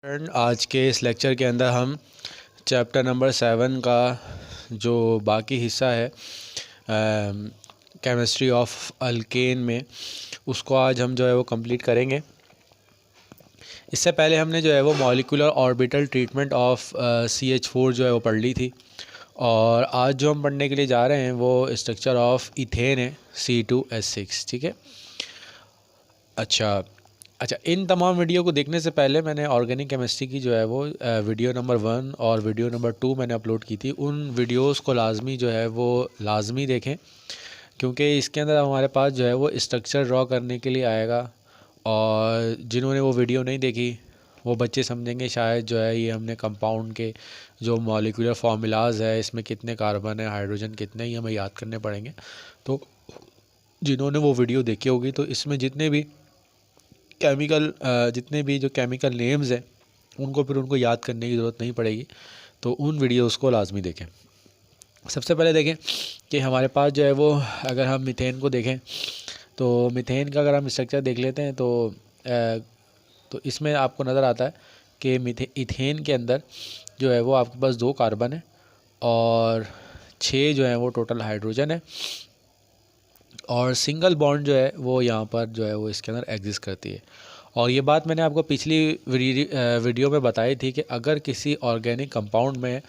Friend, आज के इस लेक्चर के अंदर हम चैप्टर नंबर 7 का जो बाकी हिस्सा है केमिस्ट्री ऑफ अल्केन में उसको आज हम जो है वो कंप्लीट करेंगे। इससे पहले हमने जो है वो molecular orbital treatment of CH4 जो है वो पढ़ ली थी, और आज जो हम पढ़ने के लिए जा रहे हैं वो स्ट्रक्चर ऑफ इथेन है, C2H6। ठीक है। अच्छा, इन तमाम वीडियो को देखने से पहले मैंने ऑर्गेनिक केमिस्ट्री की जो है वो वीडियो नंबर 1 और वीडियो नंबर 2 मैंने अपलोड की थी। उन वीडियोस को लाजमी जो है वो लाजमी देखें, क्योंकि इसके अंदर हमारे पास जो है वो स्ट्रक्चर ड्रॉ करने के लिए आएगा। और जिन्होंने वो वीडियो नहीं देखी वो बच्चे समझेंगे शायद जो है ये हमने कंपाउंड के जो मॉलिक्यूलर फार्मूलाज है, इसमें कितने कार्बन है, हाइड्रोजन कितने, ही हमें याद करने पड़ेंगे। तो जिन्होंने वो वीडियो देखी होगी तो इसमें जितने भी जो केमिकल नेम्स हैं उनको फिर उनको याद करने की ज़रूरत नहीं पड़ेगी। तो उन वीडियोस को लाजमी देखें। सबसे पहले देखें कि हमारे पास जो है वो, अगर हम मीथेन को देखें तो मीथेन का अगर हम स्ट्रक्चर देख लेते हैं तो इसमें आपको नज़र आता है कि इथेन के अंदर जो है वो आपके पास 2 कार्बन है और 6 जो है वो टोटल हाइड्रोजन है, और सिंगल बॉन्ड जो है वो यहाँ पर जो है वो इसके अंदर एग्जिस्ट करती है। और ये बात मैंने आपको पिछली वीडियो में बताई थी कि अगर किसी ऑर्गेनिक कंपाउंड में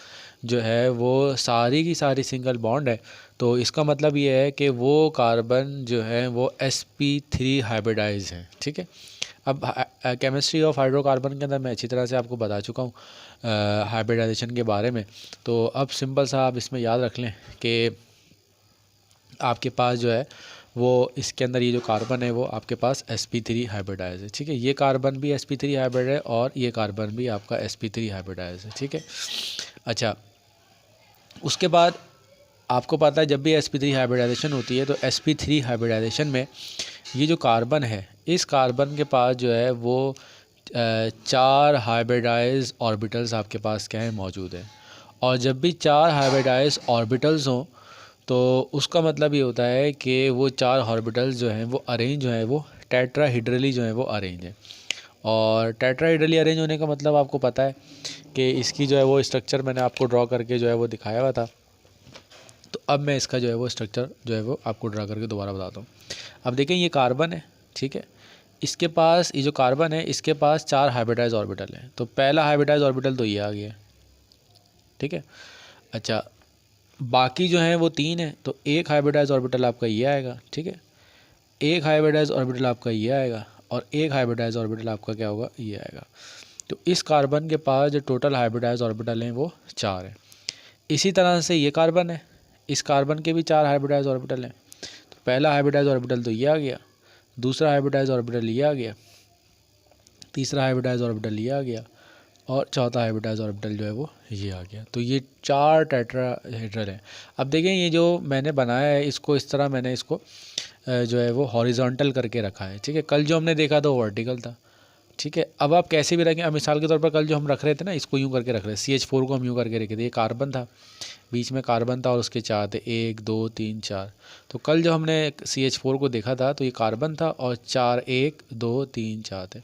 जो है वो सारी की सारी सिंगल बॉन्ड है तो इसका मतलब ये है कि वो कार्बन जो है वो sp3 हाइब्रिडाइज है। ठीक है। अब केमिस्ट्री ऑफ हाइड्रोकार्बन के अंदर मैं अच्छी तरह से आपको बता चुका हूँ हाइब्रिडाइजेशन के बारे में। तो अब सिंपल सा आप इसमें याद रख लें कि आपके पास जो है वो इसके अंदर ये जो कार्बन है वो आपके पास sp3 हाइब्रिडाइज है। ठीक है। ये कार्बन भी sp3 हाइब्रिड है और ये कार्बन भी आपका sp3 हाइब्रिडाइज है। ठीक है। अच्छा, उसके बाद आपको पता है जब भी sp3 हाइब्रिडाइजेशन होती है तो sp3 हाइब्रिडाइजेशन में ये जो कार्बन है, इस कार्बन के पास जो है वो 4 हाइब्रिडाइज ऑर्बिटल्स आपके पास क्या है मौजूद है। और जब भी 4 हाइब्रिडाइज ऑर्बिटल्स हों तो उसका मतलब ये होता है कि वो 4 ऑर्बिटल्स जो हैं वो अरेंज जो है वो टेट्राहीड्रली जो है वो अरेंज है। और टेट्राहीड्रली अरेंज होने का मतलब आपको पता है कि इसकी जो है वो स्ट्रक्चर मैंने आपको ड्रॉ करके जो है वो दिखाया हुआ था। तो अब मैं इसका जो है वो स्ट्रक्चर जो है वो आपको ड्रा करके दोबारा बताता हूँ। अब देखें ये कार्बन है। ठीक है। इसके पास ये जो कार्बन है इसके पास 4 हाइब्रिडाइज ऑर्बिटल हैं। तो पहला हाइब्रिडाइज ऑर्बिटल तो ये आ गया। ठीक है। अच्छा, बाकी जो हैं वो 3 है, तो एक हाइब्रिडाइज ऑर्बिटल आपका ये आएगा। ठीक है। एक हाइब्रिडाइज ऑर्बिटल आपका ये आएगा और एक हाइब्रिडाइज ऑर्बिटल आपका क्या होगा, ये आएगा। तो इस कार्बन के पास जो टोटल हाइब्रिडाइज ऑर्बिटल हैं वो 4 है। इसी तरह से ये कार्बन है, इस कार्बन के भी 4 हाइब्रिडाइज ऑर्बिटल हैं। तो पहला हाइब्रिडाइज ऑर्बिटल तो ये आ गया, दूसरा हाइब्रिडाइज ऑर्बिटल ये आ गया, तीसरा हाइब्रिडाइज ऑर्बिटल ये आ गया और चौथा हाइब्रिडाइज ऑर्बिटल जो है वो ये आ गया। तो ये 4 टेट्राहेड्रल है। अब देखें ये जो मैंने बनाया है इसको इस तरह मैंने इसको जो है वो हॉरिजॉन्टल करके रखा है। ठीक है। कल जो हमने देखा था वो वर्टिकल था। ठीक है। अब आप कैसे भी रखें, अब मिसाल के तौर पर कल जो हम रख रहे थे ना, इसको यूँ करके रख रहे थे, CH4 को हम यूँ करके रखे थे। ये कार्बन था, बीच में कार्बन था और उसके 4 थे, 1 2 3 4। तो कल जो हमने CH4 को देखा था तो ये कार्बन था और 4 1 2 3 4 थे।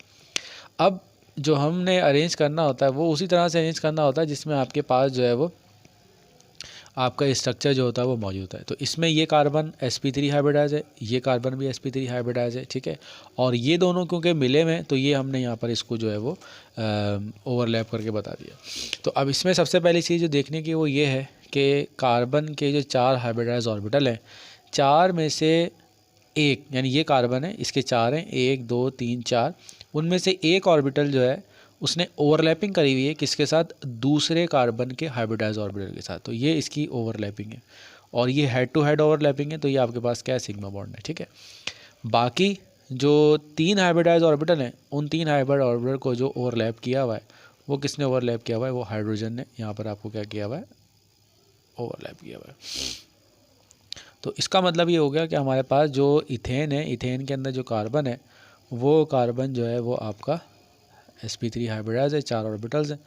अब जो हमने अरेंज करना होता है वो उसी तरह से अरेंज करना होता है जिसमें आपके पास जो है वो आपका स्ट्रक्चर जो होता है वो मौजूद है। तो इसमें ये कार्बन sp3 हाइब्रिडाइज है, ये कार्बन भी sp3 हाइब्रिडाइज है। ठीक है। और ये दोनों क्योंकि मिले में तो ये हमने यहाँ पर इसको जो है वो ओवरलैप करके बता दिया। तो अब इसमें सबसे पहली चीज़ जो देखने की वो ये है कि कार्बन के जो 4 हाइब्रिडाइज ऑर्बिटल हैं, 4 में से एक, यानी ये कार्बन है इसके 4 हैं, 1 2 3 4, उनमें से एक ऑर्बिटल जो है उसने ओवरलैपिंग करी हुई है किसके साथ, दूसरे कार्बन के हाइब्रिडाइज ऑर्बिटल के साथ। तो ये इसकी ओवरलैपिंग है और ये हेड टू हेड ओवरलैपिंग है। तो ये आपके पास क्या है, सिग्मा बॉन्ड है। ठीक है। बाकी जो 3 हाइब्रिडाइज ऑर्बिटल हैं उन 3 हाइब्रिड ऑर्बिटल को जो ओवरलैप किया हुआ है वो किसने ओवरलैप किया हुआ है, वो हाइड्रोजन ने यहाँ पर आपको क्या किया हुआ है, ओवरलैप किया हुआ है। तो इसका मतलब ये हो गया कि हमारे पास जो इथेन है, इथेन के अंदर जो कार्बन है वो कार्बन जो है वो आपका sp3 हाइब्रिडाइज है, 4 ऑर्बिटल्स हैं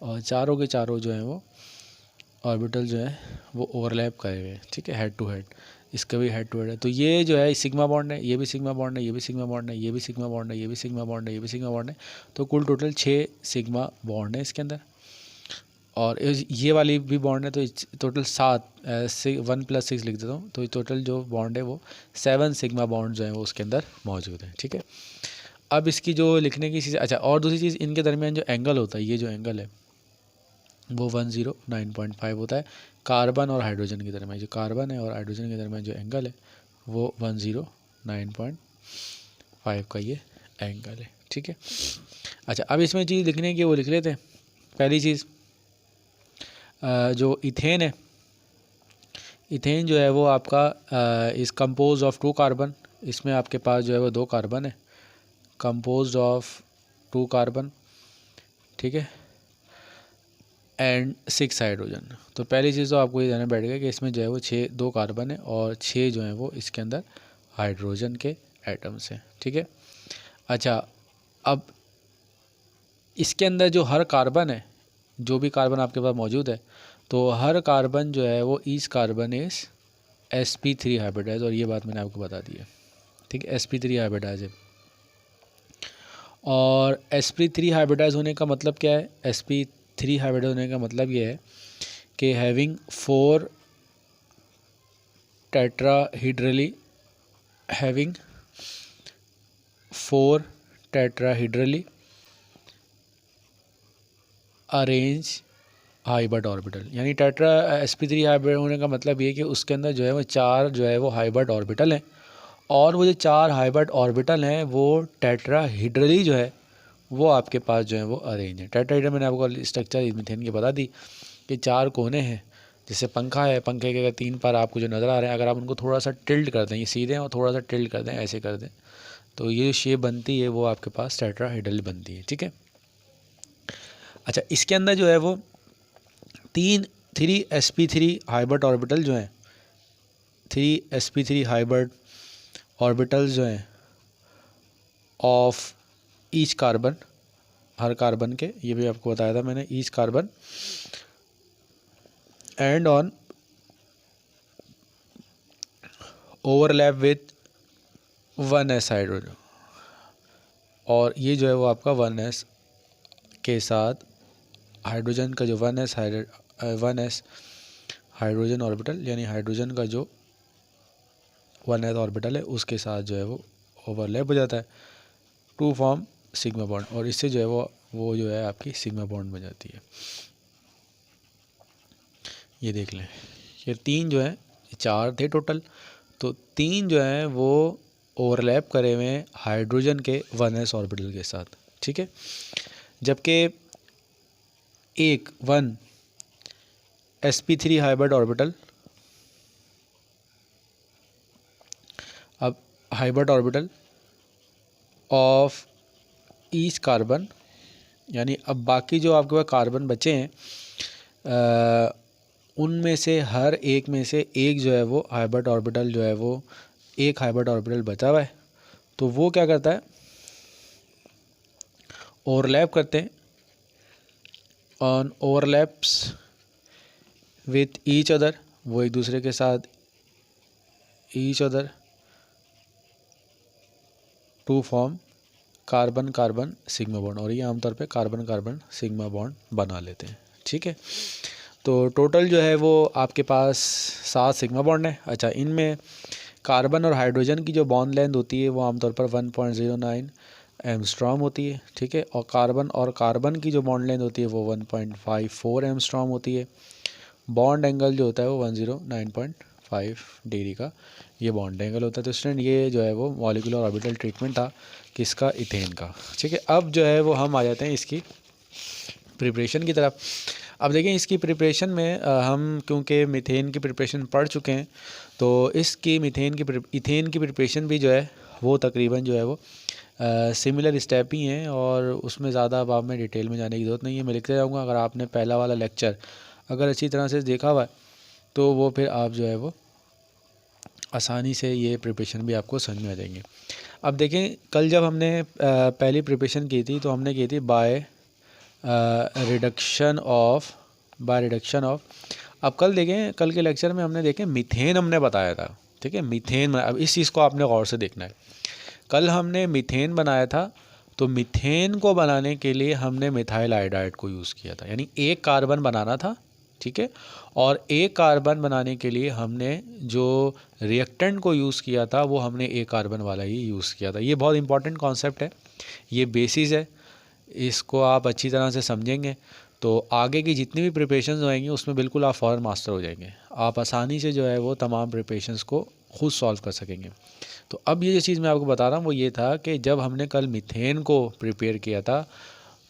और चारों के चारों जो हैं वो ऑर्बिटल जो है वो ओवरलैप करे हुए हैं। ठीक है, हेड टू हेड। इसका भी हेड टू हेड है। तो ये जो है सिग्मा बॉन्ड है, ये भी सिग्मा बॉन्ड है, ये भी सिग्मा बॉन्ड है, ये भी सिग्मा बॉन्ड है, ये भी सिग्मा बॉन्ड है, ये भी सिग्मा बॉन्ड है। तो कुल टोटल 6 सिग्मा बॉन्ड है इसके अंदर। और ये वाली भी बॉन्ड है, तो टोटल 7 1 + 6 लिख देता हूँ। तो टोटल जो बॉन्ड है वो 7 सिग्मा बॉन्ड जो है वो उसके अंदर मौजूद है। ठीक है, अब इसकी जो लिखने की चीज़, अच्छा और दूसरी चीज़, इनके दरमियान जो एंगल होता है, ये जो एंगल है वो 109.5 होता है कार्बन और हाइड्रोजन के दरमियान। जो कार्बन है और हाइड्रोजन के दरमियान जो एंगल है वो 109.5 का ये एंगल है। ठीक है, अच्छा अब इसमें चीज़ लिखने की वो लिख लेते हैं। पहली चीज़ जो इथेन है, इथेन जो है वो आपका इस कंपोज ऑफ 2 कार्बन, इसमें आपके पास जो है वो 2 कार्बन है, कंपोज ऑफ 2 कार्बन, ठीक है, एंड 6 हाइड्रोजन। तो पहली चीज़ तो आपको ये जानना बैठेगा कि इसमें जो है वो 2 कार्बन है और 6 जो है वो इसके अंदर हाइड्रोजन के एटम्स हैं। ठीक है, अच्छा अब इसके अंदर जो हर कार्बन है, जो भी कार्बन आपके पास मौजूद है, तो हर कार्बन जो है वो each carbon is sp3 hybridise, और ये बात मैंने आपको बता दी है। ठीक है, sp3 हाइब्रिडाइज है। और sp3 हाइब्रिडाइज होने का मतलब क्या है? sp3 हाइब्रिडाइज होने का मतलब ये है कि having 4 tetrahedrally, having 4 tetrahedrally arrange hybrid orbital, यानी टेट्रा sp3 हाइब्रिड होने का मतलब ये कि उसके अंदर जो है वो 4 जो है वो हाइब्रिड ऑर्बिटल हैं, और वो जो 4 हाइब्रिड ऑर्बिटल हैं वो टेट्राहीड्रली जो है वो आपके पास जो है वो अरेंज है। टेट्राहीड्रल मैंने आपको स्ट्रक्चर मीथेन की बता दी कि 4 कोने हैं, जैसे पंखा है, पंखे के अगर 3 पर आपको जो नज़र आ रहे हैं, अगर आप उनको थोड़ा सा टिल्ट कर दें, ये सीधे हैं और थोड़ा सा टिल्ट कर दें, ऐसे कर दें, तो ये शेप बनती है वो आपके पास टेट्राहीड्रल बनती है। ठीक है, अच्छा इसके अंदर जो है वो 3 sp3 हाइब्रिड ऑर्बिटल जो हैं, 3 sp3 हाइब्रिड ऑर्बिटल्स जो हैं of each carbon, her carbon के, ये भी आपको बताया था मैंने, each carbon and on overlap with 1s hydrogen, और ये जो है वो आपका 1s के साथ हाइड्रोजन का जो 1s हाइड्रोजन ऑर्बिटल, यानी हाइड्रोजन का जो 1s ऑर्बिटल है उसके साथ जो है वो ओवरलैप हो जाता है टू फॉर्म सिग्मा बॉन्ड, और इससे जो है वो जो है आपकी सिग्मा बॉन्ड बन जाती है। ये देख लें, ये 3 जो है, 4 थे टोटल, तो 3 जो है वो ओवरलैप करे हुए हैं हाइड्रोजन के 1s ऑर्बिटल के साथ। ठीक है, जबकि 1 sp3 हाइब्रिड ऑर्बिटल, अब hybrid orbital of each carbon, यानी अब बाकी जो आपके पास कार्बन बचे हैं उनमें से हर एक में से एक जो है वो हाइब्रिड ऑर्बिटल जो है वो एक हाइब्रिड ऑर्बिटल बचा हुआ है, तो वो क्या करता है, ओवरलैप करते हैं on overlaps with each other, वो एक दूसरे के साथ each other to form carbon carbon sigma bond, और ये आमतौर पे कार्बन कार्बन सिग्मा बॉन्ड बना लेते हैं। ठीक है, तो टोटल जो है वो आपके पास 7 सिग्मा बॉन्ड है। अच्छा, इनमें कार्बन और हाइड्रोजन की जो बॉन्ड लेंथ होती है वो आमतौर पर 1.09 एमस्ट्रॉम होती है। ठीक है, और कार्बन की जो बॉन्ड लेंथ होती है वो 1.54 एमस्ट्रॉम होती है। बॉन्ड एंगल जो होता है वो 109.5 डिग्री का ये बॉन्ड एंगल होता है। तो स्टूडेंट ये जो है वो मॉलिक्यूलर ऑर्बिटल ट्रीटमेंट था किसका, इथेन का। ठीक है, अब जो है वो हम आ जाते हैं इसकी प्रिपरेशन की तरफ। अब देखें इसकी प्रिपरेशन में हम क्योंकि मीथेन की प्रिपरेशन पढ़ चुके हैं, तो इसकी इथेन की प्रिपरेशन भी जो है वो तकरीबन जो है वो सिमिलर स्टेप ही हैं, और उसमें ज़्यादा अब आप में डिटेल में जाने की ज़रूरत नहीं है, मैं लिखते जाऊँगा। अगर आपने पहला वाला लेक्चर अगर अच्छी तरह से देखा हुआ है तो वो फिर आप जो है वो आसानी से ये प्रिपरेशन भी आपको समझ में आ जाएंगे। अब देखें, कल जब हमने पहली प्रिपरेशन की थी तो हमने की थी बाय रिडक्शन ऑफ। अब कल देखें, कल के लेक्चर में हमने देखें मीथेन हमने बताया था। ठीक है, मीथेन। अब इस चीज़ को आपने गौर से देखना है। कल हमने मीथेन बनाया था, तो मीथेन को बनाने के लिए हमने मिथाइल आयोडाइड को यूज़ किया था, यानी एक कार्बन बनाना था, ठीक है। और एक कार्बन बनाने के लिए हमने जो रिएक्टेंट को यूज़ किया था वो हमने एक कार्बन वाला ही यूज़ किया था। ये बहुत इंपॉर्टेंट कॉन्सेप्ट है, ये बेसिस है, इसको आप अच्छी तरह से समझेंगे तो आगे की जितनी भी प्रिपरेशंस होएंगी उसमें बिल्कुल आप फ़ौरन मास्टर हो जाएंगे। आप आसानी से जो है वो तमाम प्रिपरेशंस को खुद सॉल्व कर सकेंगे। तो अब ये जो चीज़ मैं आपको बता रहा हूँ वो ये था कि जब हमने कल मीथेन को प्रिपेयर किया था,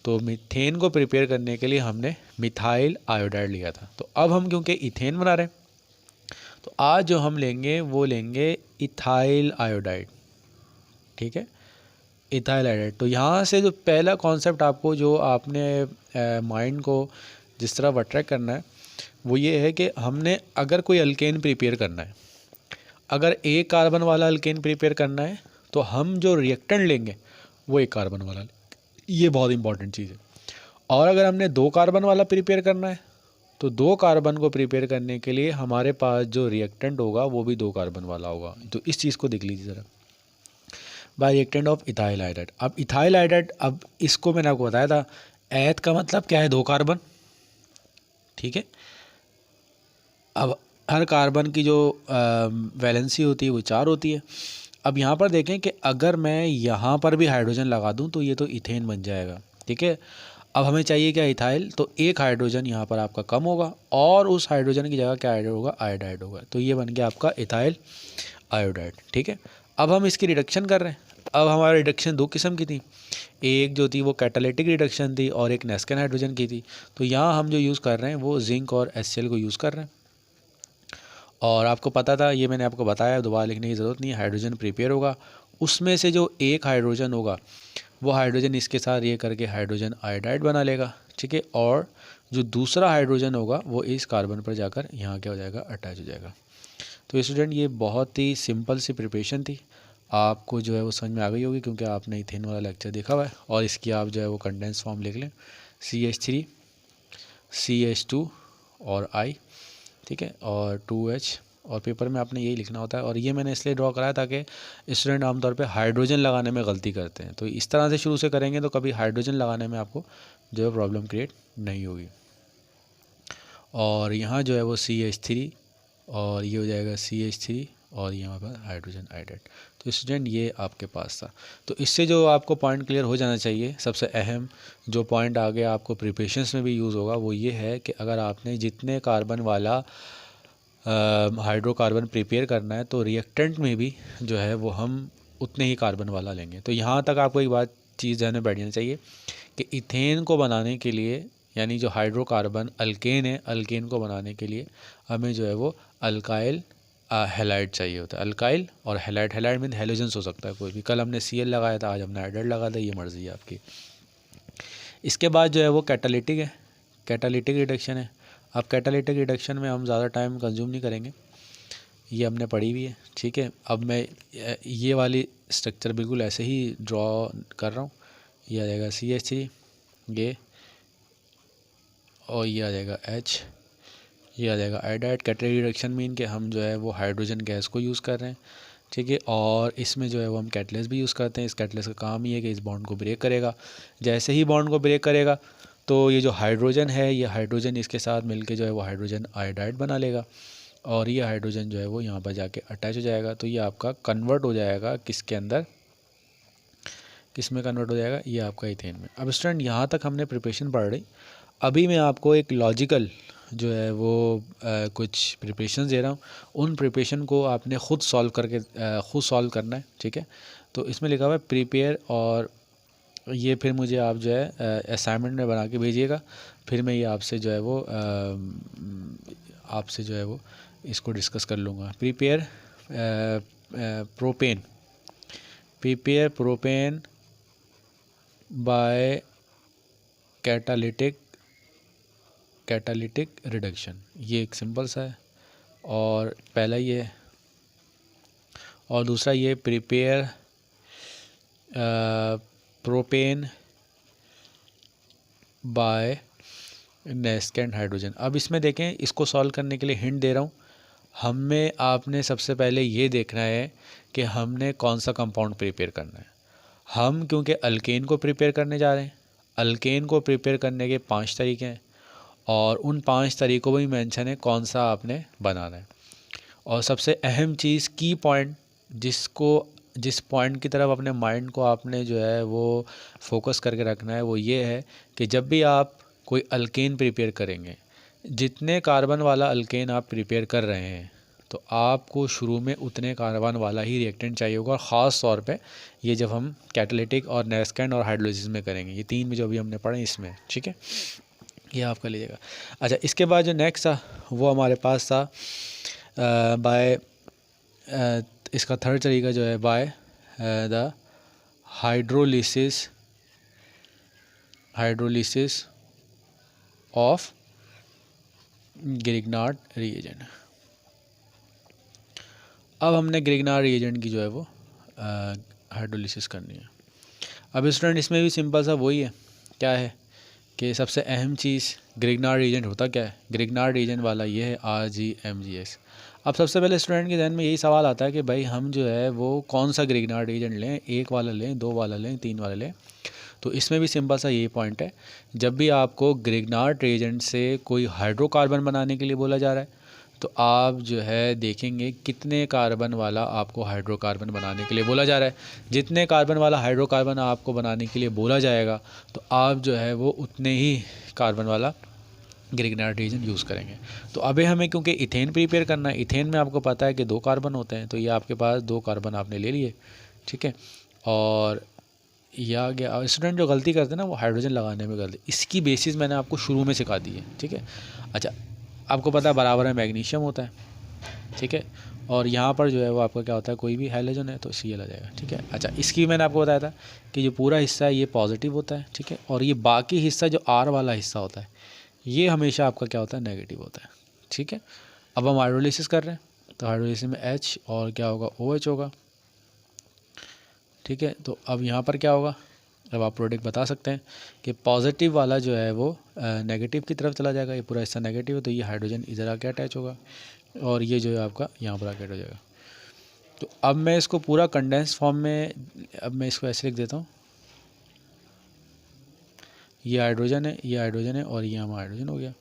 तो मीथेन को प्रिपेयर करने के लिए हमने मिथाइल आयोडाइड लिया था। तो अब हम क्योंकि इथेन बना रहे हैं, तो आज जो हम लेंगे वो लेंगे इथाइल आयोडाइड, ठीक है, इथाइल आयोडाइड। तो यहाँ से जो पहला कॉन्सेप्ट आपको जो आपने माइंड को जिस तरह अट्रैक्ट करना है वो ये है कि हमने अगर कोई अल्केन प्रिपेयर करना है, अगर एक कार्बन वाला अल्केन प्रिपेयर करना है तो हम जो रिएक्टेंट लेंगे वो एक कार्बन वाला, ये बहुत इंपॉर्टेंट चीज़ है। और अगर हमने दो कार्बन वाला प्रिपेयर करना है तो दो कार्बन को प्रिपेयर करने के लिए हमारे पास जो रिएक्टेंट होगा वो भी दो कार्बन वाला होगा। तो इस चीज़ को देख लीजिए ज़रा, bye reactant of ethyl iodide. अब इथाइल आयोडाइड, अब इसको मैंने आपको बताया था, एथ का मतलब क्या है, दो कार्बन, ठीक है। अब हर कार्बन की जो वैलेंसी होती है वो 4 होती है। अब यहाँ पर देखें कि अगर मैं यहाँ पर भी हाइड्रोजन लगा दूँ तो ये तो इथेन बन जाएगा, ठीक है। अब हमें चाहिए क्या, इथाइल, तो एक हाइड्रोजन यहाँ पर आपका कम होगा और उस हाइड्रोजन की जगह क्या ऐड होगा, आयोडाइड होगा। तो ये बन गया आपका इथाइल आयोडाइड, ठीक है। अब हम इसकी रिडक्शन कर रहे हैं। अब हमारी रिडक्शन दो किस्म की थी, एक जो थी वो कैटालिटिक रिडक्शन थी और एक नेस्केन हाइड्रोजन की थी। तो यहाँ हम जो यूज़ कर रहे हैं वो जिंक और HCl को यूज़ कर रहे हैं। और आपको पता था, ये मैंने आपको बताया, दोबारा लिखने की ज़रूरत नहीं है। हाइड्रोजन प्रिपेयर होगा, उसमें से जो एक हाइड्रोजन होगा वो हाइड्रोजन इसके साथ ये करके हाइड्रोजन आयोडाइड बना लेगा, ठीक है। और जो दूसरा हाइड्रोजन होगा वो इस कार्बन पर जाकर यहाँ क्या हो जाएगा, अटैच हो जाएगा। तो स्टूडेंट ये बहुत ही सिंपल सी प्रिपरेशन थी, आपको जो है वो समझ में आ गई होगी क्योंकि आपने इथेन वाला लेक्चर देखा हुआ है। और इसकी आप जो है वो कंडेंस फॉर्म लिख लें, CH3 CH2 और I, ठीक है, और 2H, और पेपर में आपने यही लिखना होता है। और ये मैंने इसलिए ड्रॉ कराया ताकि स्टूडेंट आमतौर पे हाइड्रोजन लगाने में गलती करते हैं, तो इस तरह से शुरू से करेंगे तो कभी हाइड्रोजन लगाने में आपको जो है प्रॉब्लम क्रिएट नहीं होगी। और यहाँ जो है वो CH3 और ये हो जाएगा CH3 और ये हमारे पास हाइड्रोजन आयोडाइड। तो स्टूडेंट ये आपके पास था। तो इससे जो आपको पॉइंट क्लियर हो जाना चाहिए, सबसे अहम जो पॉइंट आगे आपको प्रिपरेशंस में भी यूज़ होगा वो ये है कि अगर आपने जितने कार्बन वाला हाइड्रोकार्बन प्रिपेयर करना है तो रिएक्टेंट में भी जो है वो हम उतने ही कार्बन वाला लेंगे। तो यहाँ तक आपको एक बात चीज़ ध्यान में बैठ जानी चाहिए कि इथेन को बनाने के लिए, यानी जो हाइड्रोकार्बन अल्केन है, अल्केन को बनाने के लिए हमें जो है वो अल्काइल हैलाइड चाहिए होता है। अल्काइल और हैलाइड, हैलाइड मीन हैलोजेंस हो सकता है कोई भी। कल हमने Cl लगाया था, आज हमने आयोडाइड लगा था, ये मर्ज़ी है आपकी। इसके बाद जो है वो कैटालिटिक है, कैटालिटिक रिडक्शन है। अब कैटालिटिक रिडक्शन में हम ज़्यादा टाइम कंज्यूम नहीं करेंगे, ये हमने पढ़ी हुई है, ठीक है। अब मैं ये वाली स्ट्रक्चर बिल्कुल ऐसे ही ड्रॉ कर रहा हूँ। ये आ जाएगा CH3 ये, और ये आ जाएगा H, ये आ जाएगा आयोडाइड। कैटालिटिक रिडक्शन मीन कि हम जो है वो हाइड्रोजन गैस को यूज़ कर रहे हैं, ठीक है। और इसमें जो है वो हम कैटलिस्ट भी यूज़ करते हैं। इस कैटलिस्ट का काम ही है कि इस बॉन्ड को ब्रेक करेगा। जैसे ही बॉन्ड को ब्रेक करेगा तो ये जो हाइड्रोजन है, ये हाइड्रोजन इसके साथ मिलके जो है वो हाइड्रोजन आयोडाइड बना लेगा और ये हाइड्रोजन जो है वो यहाँ पर जाके अटैच हो जाएगा। तो ये आपका कन्वर्ट हो जाएगा किसके अंदर, किस में कन्वर्ट हो जाएगा, ये आपका इथेन में। अब स्टूडेंट यहाँ तक हमने प्रिपरेशन पढ़ रही। अभी मैं आपको एक लॉजिकल जो है वो कुछ प्रिपरेशन दे रहा हूँ, उन प्रिपरेशन को आपने ख़ुद सॉल्व करके ख़ुद सॉल्व करना है, ठीक है। तो इसमें लिखा हुआ है प्रिपेयर, और ये फिर मुझे आप जो है असाइनमेंट में बना के भेजिएगा, फिर मैं ये आपसे जो है वो आपसे जो है वो इसको डिस्कस कर लूँगा। Prepare propane, prepare propane by catalytic reduction, ये एक सिंपल सा है। और पहला ये है, और दूसरा ये प्रिपेयर प्रोपेन बाय नेस्केंड हाइड्रोजन। अब इसमें देखें, इसको सॉल्व करने के लिए हिंट दे रहा हूँ, हमें आपने सबसे पहले ये देखना है कि हमने कौन सा कंपाउंड प्रिपेयर करना है। हम क्योंकि अल्केन को प्रिपेयर करने जा रहे हैं, अल्केन को प्रिपेयर करने के 5 तरीके हैं और उन 5 तरीक़ों में भी मेंशन है कौन सा आपने बनाना है। और सबसे अहम चीज़ की पॉइंट जिस पॉइंट की तरफ अपने माइंड को आपने जो है वो फोकस करके रखना है वो ये है कि जब भी आप कोई अल्केन प्रिपेयर करेंगे, जितने कार्बन वाला अल्केन आप प्रिपेयर कर रहे हैं तो आपको शुरू में उतने कार्बन वाला ही रिएक्टेंट चाहिए होगा। और ख़ास तौर पे ये जब हम कैटालिटिक और नेस्केंड और हाइड्रोलिसिस में करेंगे, ये 3 में जो अभी हमने पढ़े इसमें, ठीक है, ये आप कर लीजिएगा। अच्छा, इसके बाद जो नेक्स्ट था वो हमारे पास था बाय इसका थर्ड तरीका जो है by the hydrolysis of Grignard reagent. अब हमने ग्रिग्नार्ड रिएजेंट की जो है वो हाइड्रोलिसिस करनी है। अब स्टूडेंट इसमें भी सिंपल सा वही है, क्या है कि सबसे अहम चीज़ ग्रिग्नार्ड रिएजेंट होता क्या है। ग्रिग्नार्ड रिएजेंट वाला ये है RgMgS। अब सबसे पहले स्टूडेंट के ध्यान में यही सवाल आता है कि भाई हम जो है वो कौन सा ग्रिग्नार्ड रिएजेंट लें, 1 वाला लें, 2 वाला लें, 3 वाला लें। तो इसमें भी सिंपल सा यही पॉइंट है, जब भी आपको ग्रिग्नार्ड रिएजेंट से कोई हाइड्रोकार्बन बनाने के लिए बोला जा रहा है तो आप जो है देखेंगे कितने कार्बन वाला आपको हाइड्रोकार्बन बनाने के लिए बोला जा रहा है। जितने कार्बन वाला हाइड्रोकार्बन आपको बनाने के लिए बोला जाएगा तो आप जो है वो उतने ही कार्बन वाला ग्रिग्नार्ड रिएजेंट यूज़ करेंगे। तो अभी हमें क्योंकि इथेन प्रिपेयर करना है, इथेन में आपको पता है कि 2 कार्बन होते हैं, तो ये आपके पास 2 कार्बन आपने ले लिए, ठीक है। और यह आ गया। स्टूडेंट जो गलती करते हैं ना वो हाइड्रोजन लगाने में गलती, इसकी बेसिस मैंने आपको शुरू में सिखा दी है, ठीक है। अच्छा, आपको पता है बराबर में मैग्नीशियम होता है, ठीक है, और यहाँ पर जो है वो आपका क्या होता है, कोई भी हाइड्रोजन है तो Cl आ जाएगा, ठीक है। अच्छा, इसकी मैंने आपको बताया था कि जो पूरा हिस्सा है ये पॉजिटिव होता है, ठीक है, और ये बाकी हिस्सा जो R वाला हिस्सा होता है ये हमेशा आपका क्या होता है, नेगेटिव होता है, ठीक है। अब हम हाइड्रोलिसिस कर रहे हैं तो हाइड्रोलिसिस में H और क्या होगा, OH होगा, ठीक है। तो अब यहाँ पर क्या होगा, अब आप प्रोडक्ट बता सकते हैं कि पॉजिटिव वाला जो है वो नेगेटिव की तरफ चला जाएगा, ये पूरा हिस्सा नेगेटिव है तो ये हाइड्रोजन इधर आके अटैच होगा और ये जो है आपका यहाँ पर आके अटैच हो जाएगा। तो अब मैं इसको पूरा कंडेंस फॉर्म में, अब मैं इसको ऐसे लिख देता हूँ, ये हाइड्रोजन है, ये हाइड्रोजन है और ये हमारा हाइड्रोजन हो गया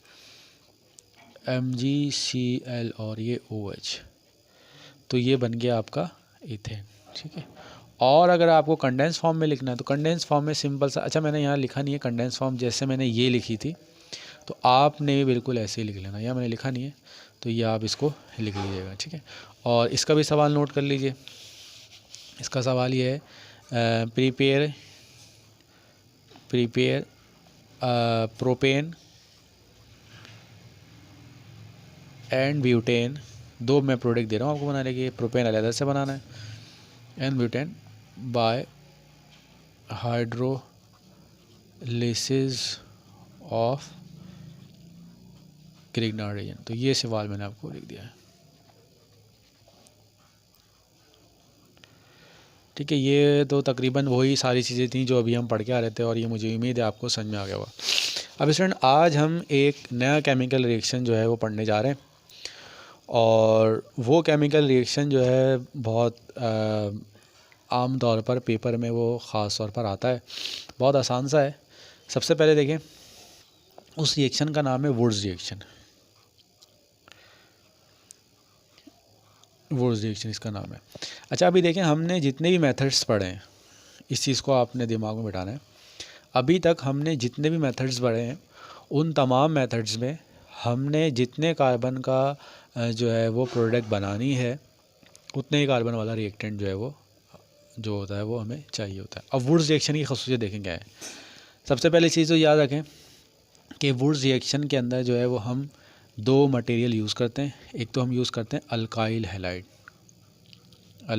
MgCl और ये OH, तो ये बन गया आपका इथेन, ठीक है। और अगर आपको कंडेंस फॉर्म में लिखना है तो कंडेंस फॉर्म में सिंपल सा, अच्छा मैंने यहाँ लिखा नहीं है कंडेंस फॉर्म, जैसे मैंने ये लिखी थी तो आपने भी बिल्कुल ऐसे ही लिख लेना, यहाँ मैंने लिखा नहीं है तो ये आप इसको लिख लीजिएगा, ठीक है। और इसका भी सवाल नोट कर लीजिए। इसका सवाल ये है प्रीपेयर प्रोपेन एंड ब्यूटेन, 2 मैं प्रोडक्ट दे रहा हूँ आपको बनाने के लिए, प्रोपेन अलग से बनाना है and butane bye hydrolysis of Grignard reagent. तो ये सवाल मैंने आपको लिख दिया है, ठीक है। ये तो तकरीबन वही सारी चीज़ें थी जो अभी हम पढ़ के आ रहे थे और ये मुझे उम्मीद है आपको समझ में आ गया होगा। अब स्टूडेंट आज हम एक नया केमिकल रिएक्शन जो है वो पढ़ने जा रहे हैं और वो केमिकल रिएक्शन जो है बहुत आम तौर पर पेपर में वो ख़ास तौर पर आता है, बहुत आसान सा है। सबसे पहले देखें, उस रिएक्शन का नाम है वुड्स रिएक्शन। वुड्स रिएक्शन इसका नाम है। अच्छा, अभी देखें हमने जितने भी मेथड्स पढ़े हैं, इस चीज़ को आपने दिमाग में बिठाना है। अभी तक हमने जितने भी मेथड्स पढ़े हैं उन तमाम मेथड्स में हमने जितने कार्बन का जो है वो प्रोडक्ट बनानी है उतने ही कार्बन वाला रिएक्टेंट जो है वो जो होता है वो हमें चाहिए होता है। अब वुड्स रिएक्शन की खसूसियत देखें क्या है। सबसे पहली चीज़ तो याद रखें कि वुड्स रिएक्शन के अंदर जो है वो हम 2 मटेरियल यूज़ करते हैं। एक तो हम यूज़ करते हैं अल्काइल हैलाइड, और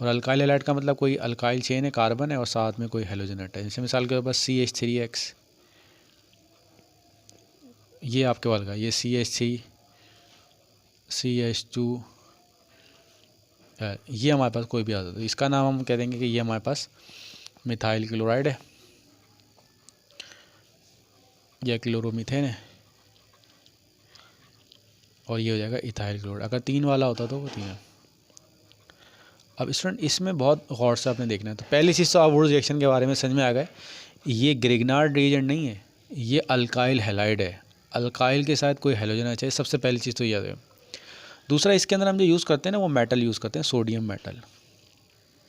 अल्काइल हैलाइड का मतलब कोई अल्काइल चेन है, कार्बन है और साथ में कोई हेलोजन है। जैसे मिसाल के पास CH3X, ये आपके वाल का, ये CH3 CH2, ये हमारे पास कोई भी आता है तो इसका नाम हम कह देंगे कि ये हमारे पास मिथाइल क्लोराइड है या क्लोरोमीथेन है, और ये हो जाएगा इथाइल क्लोराइड। अगर 3 वाला होता तो वो 3 है। अब स्टूडेंट इसमें बहुत गौर से आपने देखना है। तो पहली चीज़ तो आप वुड्स रिएक्शन के बारे में समझ में आ गए, ये ग्रिग्नार्ड रिएजेंट नहीं है, ये अल्काइल हैलाइड है। अल्काइल के साथ कोई हैलोजन आना चाहिए, सबसे पहली चीज़ तो याद है। दूसरा, इसके अंदर हम जो यूज़ करते हैं ना वो मेटल यूज़ करते हैं, सोडियम मेटल,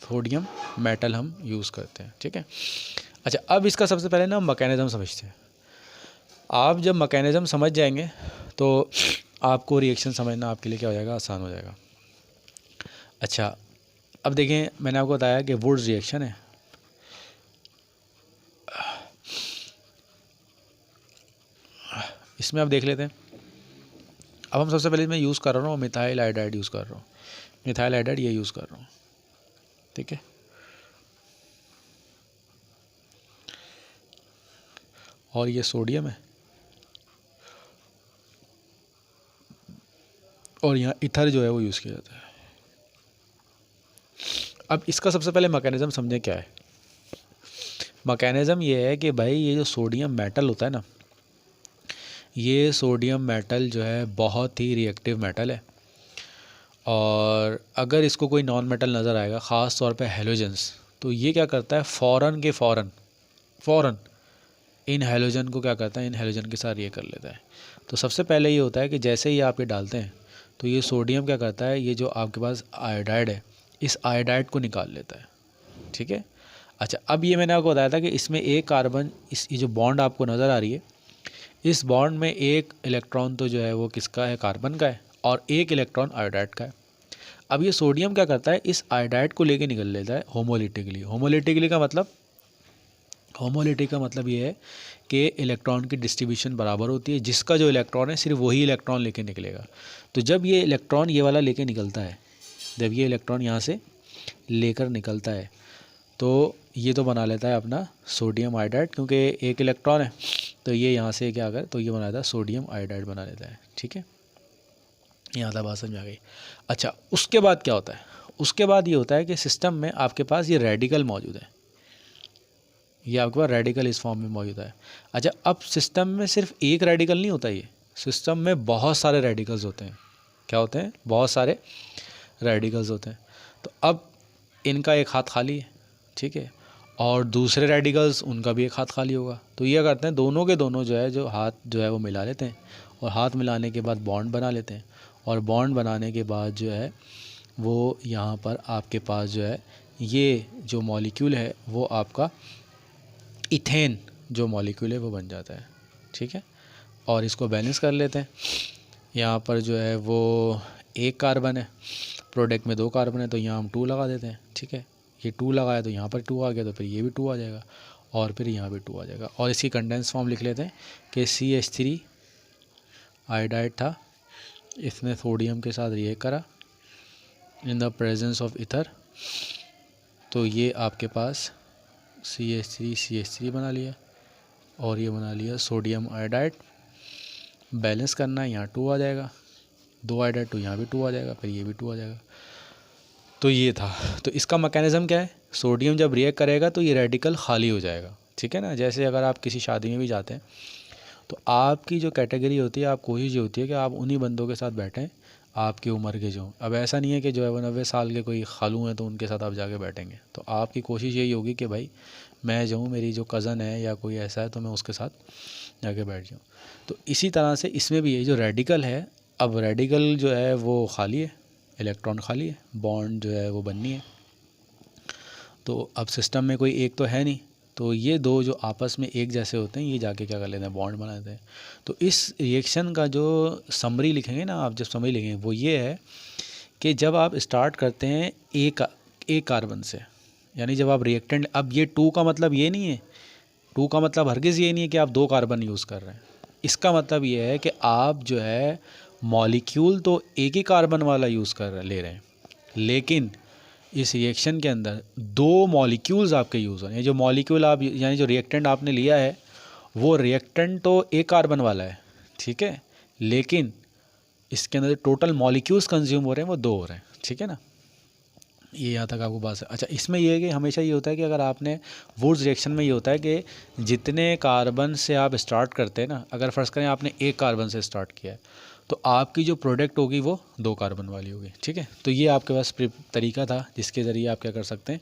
सोडियम मेटल हम यूज़ करते हैं, ठीक है। अच्छा, अब इसका सबसे पहले ना मैकेनिज़्म समझते हैं। आप जब मैकेनिज़्म समझ जाएंगे तो आपको रिएक्शन समझना आपके लिए क्या हो जाएगा, आसान हो जाएगा। अच्छा, अब देखें, मैंने आपको बताया कि वुड्स रिएक्शन है, इसमें आप देख लेते हैं। अब हम सबसे पहले मैं यूज़ कर रहा हूँ मिथाइल आयोडाइड यूज़ कर रहा हूँ, मिथाइल आयोडाइड ये यूज़ कर रहा हूँ, ठीक है। और ये सोडियम है और यहाँ इथर जो है वो यूज़ किया जाता है। अब इसका सबसे पहले मैकेनिज़्म समझें क्या है। मैकेनिज़्म ये है कि भाई ये जो सोडियम मेटल होता है ना, ये सोडियम मेटल जो है बहुत ही रिएक्टिव मेटल है, और अगर इसको कोई नॉन मेटल नज़र आएगा, ख़ास तौर पे हैलोजेंस, तो ये क्या करता है, फ़ौरन इन हैलोजन को क्या करता है, इन हैलोजन के साथ ये कर लेता है। तो सबसे पहले ये होता है कि जैसे ही आप ये डालते हैं तो ये सोडियम क्या करता है, ये जो आपके पास आयोडाइड है, इस आयोडाइड को निकाल लेता है, ठीक है। अच्छा, अब ये मैंने आपको बताया था कि इसमें एक कार्बन, ये जो बॉन्ड आपको नज़र आ रही है, इस बॉन्ड में एक इलेक्ट्रॉन तो जो है वो किसका है, कार्बन का है, और एक इलेक्ट्रॉन आयोडाइड का है। अब ये सोडियम क्या करता है, इस आयोडाइड को लेके निकल लेता है होमोलिटिकली। होमोलिटी का मतलब ये है कि इलेक्ट्रॉन की डिस्ट्रीब्यूशन बराबर होती है, जिसका जो इलेक्ट्रॉन है सिर्फ वही इलेक्ट्रॉन लेके निकलेगा। तो जब ये इलेक्ट्रॉन ये वाला लेके निकलता है, जब ये इलेक्ट्रॉन यहाँ से लेकर निकलता है तो ये तो बना लेता है अपना सोडियम आयोडाइड, क्योंकि एक इलेक्ट्रॉन है तो ये यहाँ से क्या कर, तो ये बना लेता है सोडियम आयोडाइड बना लेता है, ठीक है। यहाँ तक बात समझ आ गई। अच्छा, उसके बाद क्या होता है, उसके बाद ये होता है कि सिस्टम में आपके पास ये रेडिकल मौजूद है, ये आपके पास रेडिकल इस फॉर्म में मौजूद है। अच्छा, अब सिस्टम में सिर्फ एक रेडिकल नहीं होता, ये सिस्टम में बहुत सारे रेडिकल्स होते हैं। क्या होते हैं, बहुत सारे रेडिकल्स होते हैं। तो अब इनका एक हाथ खाली है, ठीक है, और दूसरे रेडिकल्स उनका भी एक हाथ खाली होगा। तो ये करते हैं, दोनों के दोनों जो है, जो हाथ जो है वो मिला लेते हैं, और हाथ मिलाने के बाद बॉन्ड बना लेते हैं, और बॉन्ड बनाने के बाद जो है वो यहाँ पर आपके पास जो है ये जो मॉलिक्यूल है वो आपका इथेन जो मॉलिक्यूल है वो बन जाता है, ठीक है। और इसको बैलेंस कर लेते हैं। यहाँ पर जो है वो एक कार्बन है, प्रोडक्ट में 2 कार्बन है, तो यहाँ हम 2 लगा देते हैं, ठीक है। ये 2 लगाया तो यहाँ पर 2 आ गया, तो फिर ये भी 2 आ जाएगा, और फिर यहाँ भी 2 आ जाएगा। और इसकी कंडेंस फॉर्म लिख लेते हैं कि CH3 आयोडाइड था, इसने सोडियम के साथ रिएक्ट करा in the presence of ether, तो ये आपके पास CH3 बना लिया, और ये बना लिया सोडियम आयोडाइड। बैलेंस करना है, यहाँ 2 आ जाएगा, 2 आयोडाइड, तो यहाँ भी 2 आ जाएगा, फिर ये भी 2 आ जाएगा। तो ये था। तो इसका मैकेनिज़्म क्या है, सोडियम जब रिएक्ट करेगा तो ये रेडिकल खाली हो जाएगा, ठीक है ना। जैसे अगर आप किसी शादी में भी जाते हैं तो आपकी जो कैटेगरी होती है, आप कोशिश ये होती है कि आप उन्हीं बंदों के साथ बैठें आपकी उम्र के जो। अब ऐसा नहीं है कि जो है 90 साल के कोई खालू हैं तो उनके साथ आप जाके बैठेंगे, तो आपकी कोशिश यही होगी कि भाई मैं जो हूँ, मेरी जो कज़न है या कोई ऐसा है तो मैं उसके साथ जाके बैठ जाऊँ। तो इसी तरह से इसमें भी ये जो रेडिकल है, अब रेडिकल जो है वो खाली है, इलेक्ट्रॉन खाली है, बॉन्ड जो है वो बननी है। तो अब सिस्टम में कोई एक तो है नहीं, तो ये 2 जो आपस में एक जैसे होते हैं, ये जाके क्या कर लेते हैं, बॉन्ड बना देते हैं। तो इस रिएक्शन का जो समरी लिखेंगे ना आप, जब समरी लिखेंगे वो ये है कि जब आप स्टार्ट करते हैं एक कार्बन से, यानी जब आप रिएक्टेंट, अब ये 2 का मतलब ये नहीं है, 2 का मतलब हरगिज़ ये नहीं है कि आप 2 कार्बन यूज़ कर रहे हैं। इसका मतलब ये है कि आप जो है मॉलिक्यूल तो एक ही कार्बन वाला यूज़ ले रहे हैं, लेकिन इस रिएक्शन के अंदर 2 मॉलिक्यूल्स आपके यूज़ हो रहे हैं। जो मॉलिक्यूल आप, यानी जो रिएक्टेंट आपने लिया है वो रिएक्टेंट तो एक कार्बन वाला है, ठीक है, लेकिन इसके अंदर टोटल मॉलिक्यूल्स कंज्यूम हो रहे हैं वो 2 हो रहे हैं, ठीक है ना। ये यहाँ तक आपको बात है। अच्छा, इसमें ये है कि हमेशा ये होता है कि अगर आपने वुड्स रिएक्शन में ये होता है कि जितने कार्बन से आप स्टार्ट करते हैं ना, अगर फ़र्ज़ करें आपने एक कार्बन से स्टार्ट किया है तो आपकी जो प्रोडक्ट होगी वो 2 कार्बन वाली होगी। ठीक है, तो ये आपके पास तरीका था जिसके ज़रिए आप क्या कर सकते हैं,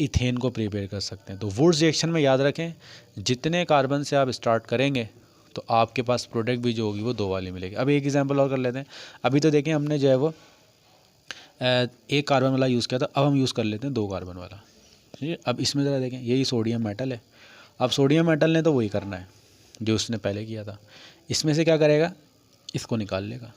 इथेन को प्रिपेयर कर सकते हैं। तो वुड्स रिएक्शन में याद रखें, जितने कार्बन से आप स्टार्ट करेंगे तो आपके पास प्रोडक्ट भी जो होगी वो 2 वाली मिलेगी। अब एक एग्जांपल और कर लेते हैं। अभी तो देखें हमने जो है वो 1 कार्बन वाला यूज़ किया था, अब हम यूज़ कर लेते हैं 2 कार्बन वाला। ठीक है, अब इसमें ज़रा देखें, यही सोडियम मेटल है। अब सोडियम मेटल ने तो वही करना है जो उसने पहले किया था। इसमें से क्या करेगा, इसको निकाल लेगा।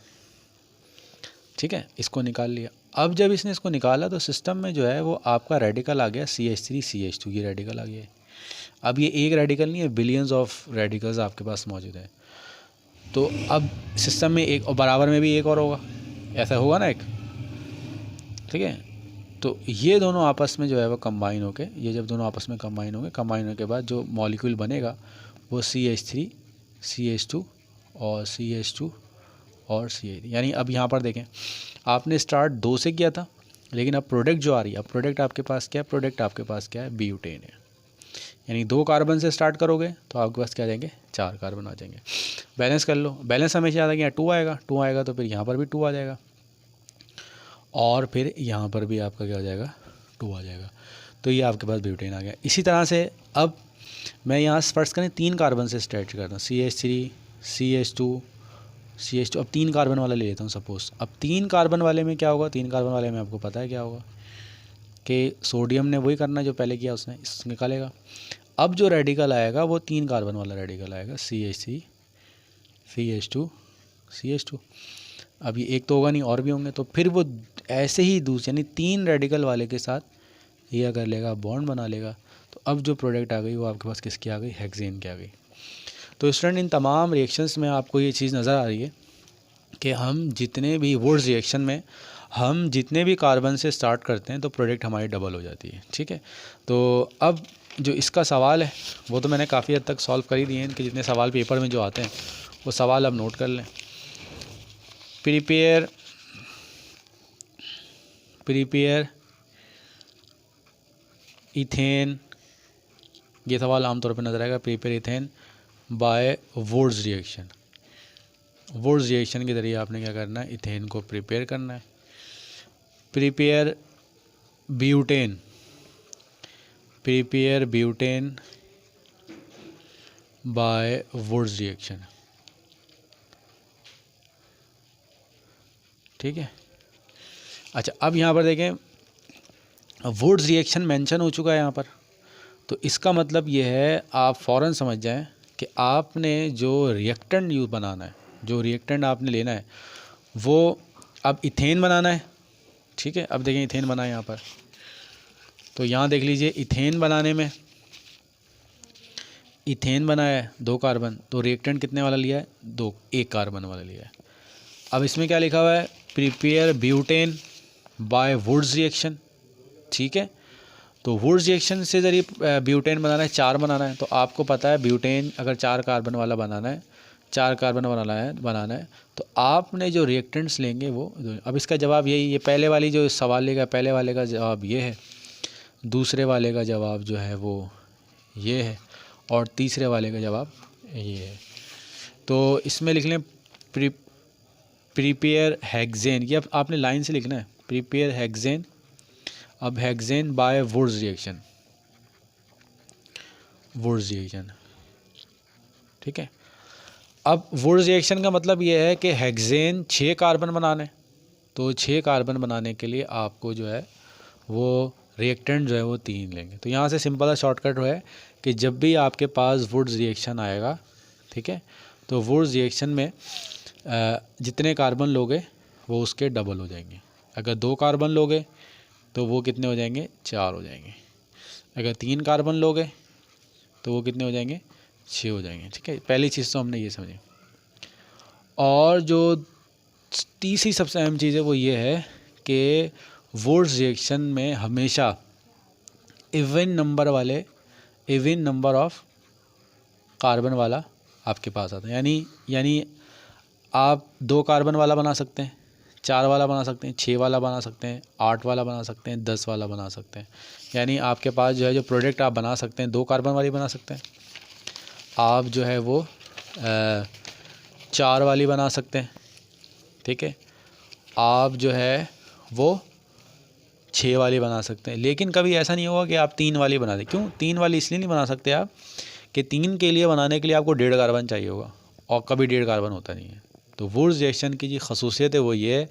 ठीक है, इसको निकाल लिया। अब जब इसने इसको निकाला तो सिस्टम में जो है वो आपका रेडिकल आ गया CH3CH2, ये रेडिकल आ गया। अब ये एक रेडिकल नहीं है, बिलियंस ऑफ रेडिकल्स आपके पास मौजूद है। तो अब सिस्टम में एक और बराबर में भी एक और होगा, ऐसा होगा ना एक। ठीक है, तो ये दोनों आपस में जो है वो कंबाइन होके, ये जब दोनों आपस में कंबाइन होंगे, कंबाइन होने के बाद जो मॉलिक्यूल बनेगा वो CH3 CH2 और CH2 और CH3। यानी अब यहाँ पर देखें, आपने स्टार्ट 2 से किया था, लेकिन अब प्रोडक्ट जो आ रही है, अब प्रोडक्ट आपके पास क्या है, प्रोडक्ट आपके पास क्या है, ब्यूटेन है। यानी 2 कार्बन से स्टार्ट करोगे तो आपके पास क्या आ जाएंगे, 4 कार्बन आ जाएंगे। बैलेंस कर लो, बैलेंस हमेशा याद आएगा, 2 आएगा, 2 आएगा तो फिर यहाँ पर भी 2 आ जाएगा और फिर यहाँ पर भी आपका क्या हो जाएगा, 2 आ जाएगा। तो ये आपके पास ब्यूटेन आ गया। इसी तरह से अब मैं यहाँ फर्स्ट करें 3 कार्बन से स्टार्ट करता हूँ, CH3 CH2 अब 3 कार्बन वाला ले लेता हूँ सपोज़। अब 3 कार्बन वाले में क्या होगा, 3 कार्बन वाले में आपको पता है क्या होगा कि सोडियम ने वही करना जो पहले किया उसने, इस निकालेगा। अब जो रेडिकल आएगा वो 3 कार्बन वाला रेडिकल आएगा, CH3 CH2 CH2। अब ये एक तो होगा नहीं, और भी होंगे, तो फिर वो ऐसे ही दूसरे यानी 3 रेडिकल वाले के साथ ये कर लेगा, बॉन्ड बना लेगा। तो अब जो प्रोडक्ट आ गई वो आपके पास किसकी आ गई, हेक्सेन की आ गई। तो स्टूडेंट, इन तमाम रिएक्शंस में आपको ये चीज़ नज़र आ रही है कि हम जितने भी वुड्स रिएक्शन में हम जितने भी कार्बन से स्टार्ट करते हैं तो प्रोडक्ट हमारी डबल हो जाती है। ठीक है, तो अब जो इसका सवाल है वो तो मैंने काफ़ी हद तक सॉल्व कर ही दिए हैं। इनके जितने सवाल पेपर में जो आते हैं वो सवाल अब नोट कर लें। प्रिपेयर इथेन, ये सवाल आमतौर पर नज़र आएगा। Prepare ethane by Wurtz reaction, Wurtz reaction के ज़रिए आपने क्या करना है, इथेन को प्रिपेयर करना है। Prepare butane by Wurtz reaction. ठीक है, अच्छा अब यहाँ पर देखें वुड्स रिएक्शन मेंशन हो चुका है यहाँ पर, तो इसका मतलब ये है आप फ़ौरन समझ जाएं कि आपने जो रिएक्टेंट यूज़ बनाना है, जो रिएक्टेंट आपने लेना है वो अब इथेन बनाना है। ठीक है, अब देखें इथेन बना है यहाँ पर, तो यहाँ देख लीजिए इथेन बनाने में इथेन बनाया है 2 कार्बन, तो रिएक्टेंट कितने वाला लिया है, 1 कार्बन वाला लिया है। अब इसमें क्या लिखा हुआ है, prepare butane by Wurtz reaction. ठीक है, तो वुड्स रिएक्शन से ज़रिए ब्यूटेन बनाना है, 4 बनाना है। तो आपको पता है ब्यूटेन अगर 4 कार्बन वाला बनाना है, 4 कार्बन बनाना है तो आपने जो रिएक्टेंट्स लेंगे वो। अब इसका जवाब यही, ये पहले वाली जो सवाल लेगा, पहले वाले का जवाब ये है, दूसरे वाले का जवाब जो है वो ये है, और तीसरे वाले का जवाब ये है। तो इसमें लिख लें प्रिपेयर हेक्सेन, ये अब आपने लाइन से लिखना है, प्रिपेयर हेक्सेन। अब हेक्सेन बाय वुड्स रिएक्शन, ठीक है। अब वुड्स रिएक्शन का मतलब ये है कि हेक्सेन 6 कार्बन बनाने, तो 6 कार्बन बनाने के लिए आपको जो है वो रिएक्टेंट जो है वो 3 लेंगे। तो यहाँ से सिंपल सा शॉर्टकट है कि जब भी आपके पास वुड्स रिएक्शन आएगा, ठीक है, तो वुड्स रिएक्शन में जितने कार्बन लोगे वो उसके डबल हो जाएंगे। अगर 2 कार्बन लोगे तो वो कितने हो जाएंगे, 4 हो जाएंगे। अगर 3 कार्बन लोगे तो वो कितने हो जाएंगे, 6 हो जाएंगे। ठीक है, पहली चीज़ तो हमने ये समझी। और जो तीसरी सबसे अहम चीज़ है वो ये है कि वुड्स रिएक्शन में हमेशा इवन नंबर ऑफ कार्बन वाला आपके पास आता है। यानी आप 2 कार्बन वाला बना सकते हैं, 4 वाला बना सकते हैं, 6 वाला बना सकते हैं, 8 वाला बना सकते हैं, 10 वाला बना सकते हैं। यानी आपके पास जो है जो प्रोडक्ट आप बना सकते हैं 2 कार्बन वाली बना सकते हैं, आप जो है वो 4 वाली बना सकते हैं, ठीक है। आप जो है वो 6 वाली बना सकते हैं, लेकिन कभी ऐसा नहीं होगा कि आप 3 वाली बना दें। क्यों 3 वाली इसलिए नहीं बना सकते आप कि 3 के लिए बनाने के लिए आपको 1.5 कार्बन चाहिए होगा, और कभी 1.5 कार्बन होता नहीं है। तो वुड्स रिएक्शन की जो खसूसियत है वो ये है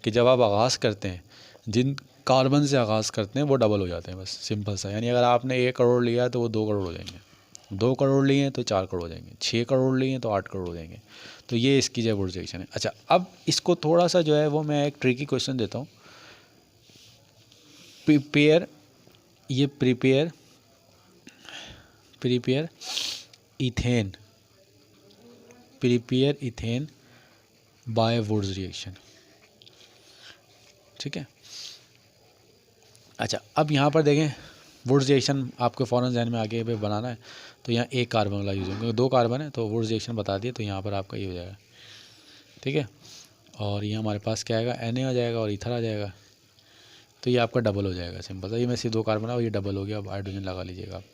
कि जब आप आगाज़ करते हैं, जिन कार्बन से आगाज़ करते हैं वो डबल हो जाते हैं, बस सिंपल सा। यानी अगर आपने 1 करोड़ लिया तो वो 2 करोड़ हो जाएंगे, 2 करोड़ लिए हैं तो 4 करोड़ हो जाएंगे, 6 करोड़ लिए हैं तो 8 करोड़ हो जाएंगे। तो ये इसकी जो वुड्स रिएक्शन है। अच्छा, अब इसको थोड़ा सा जो है वो मैं एक ट्रिकी क्वेश्चन देता हूँ। Prepare ethane by Wurtz reaction, ठीक है। अच्छा, अब यहाँ पर देखें वुड्स रिएक्शन आपके फ़ौरन जहन में आगे पे बनाना है, तो यहाँ 1 कार्बन वाला यूज़ होगा, 2 कार्बन है तो वुड्स रिएक्शन बता दिए, तो यहाँ पर आपका ये हो जाएगा, ठीक है। और ये हमारे पास क्या आएगा, Na आ जाएगा और ईथर आ जाएगा, तो ये आपका डबल हो जाएगा, सिंपल सा। ये में से 2 कार्बन और ये डबल हो गया, अब हाइड्रोजन लगा लीजिएगा आप।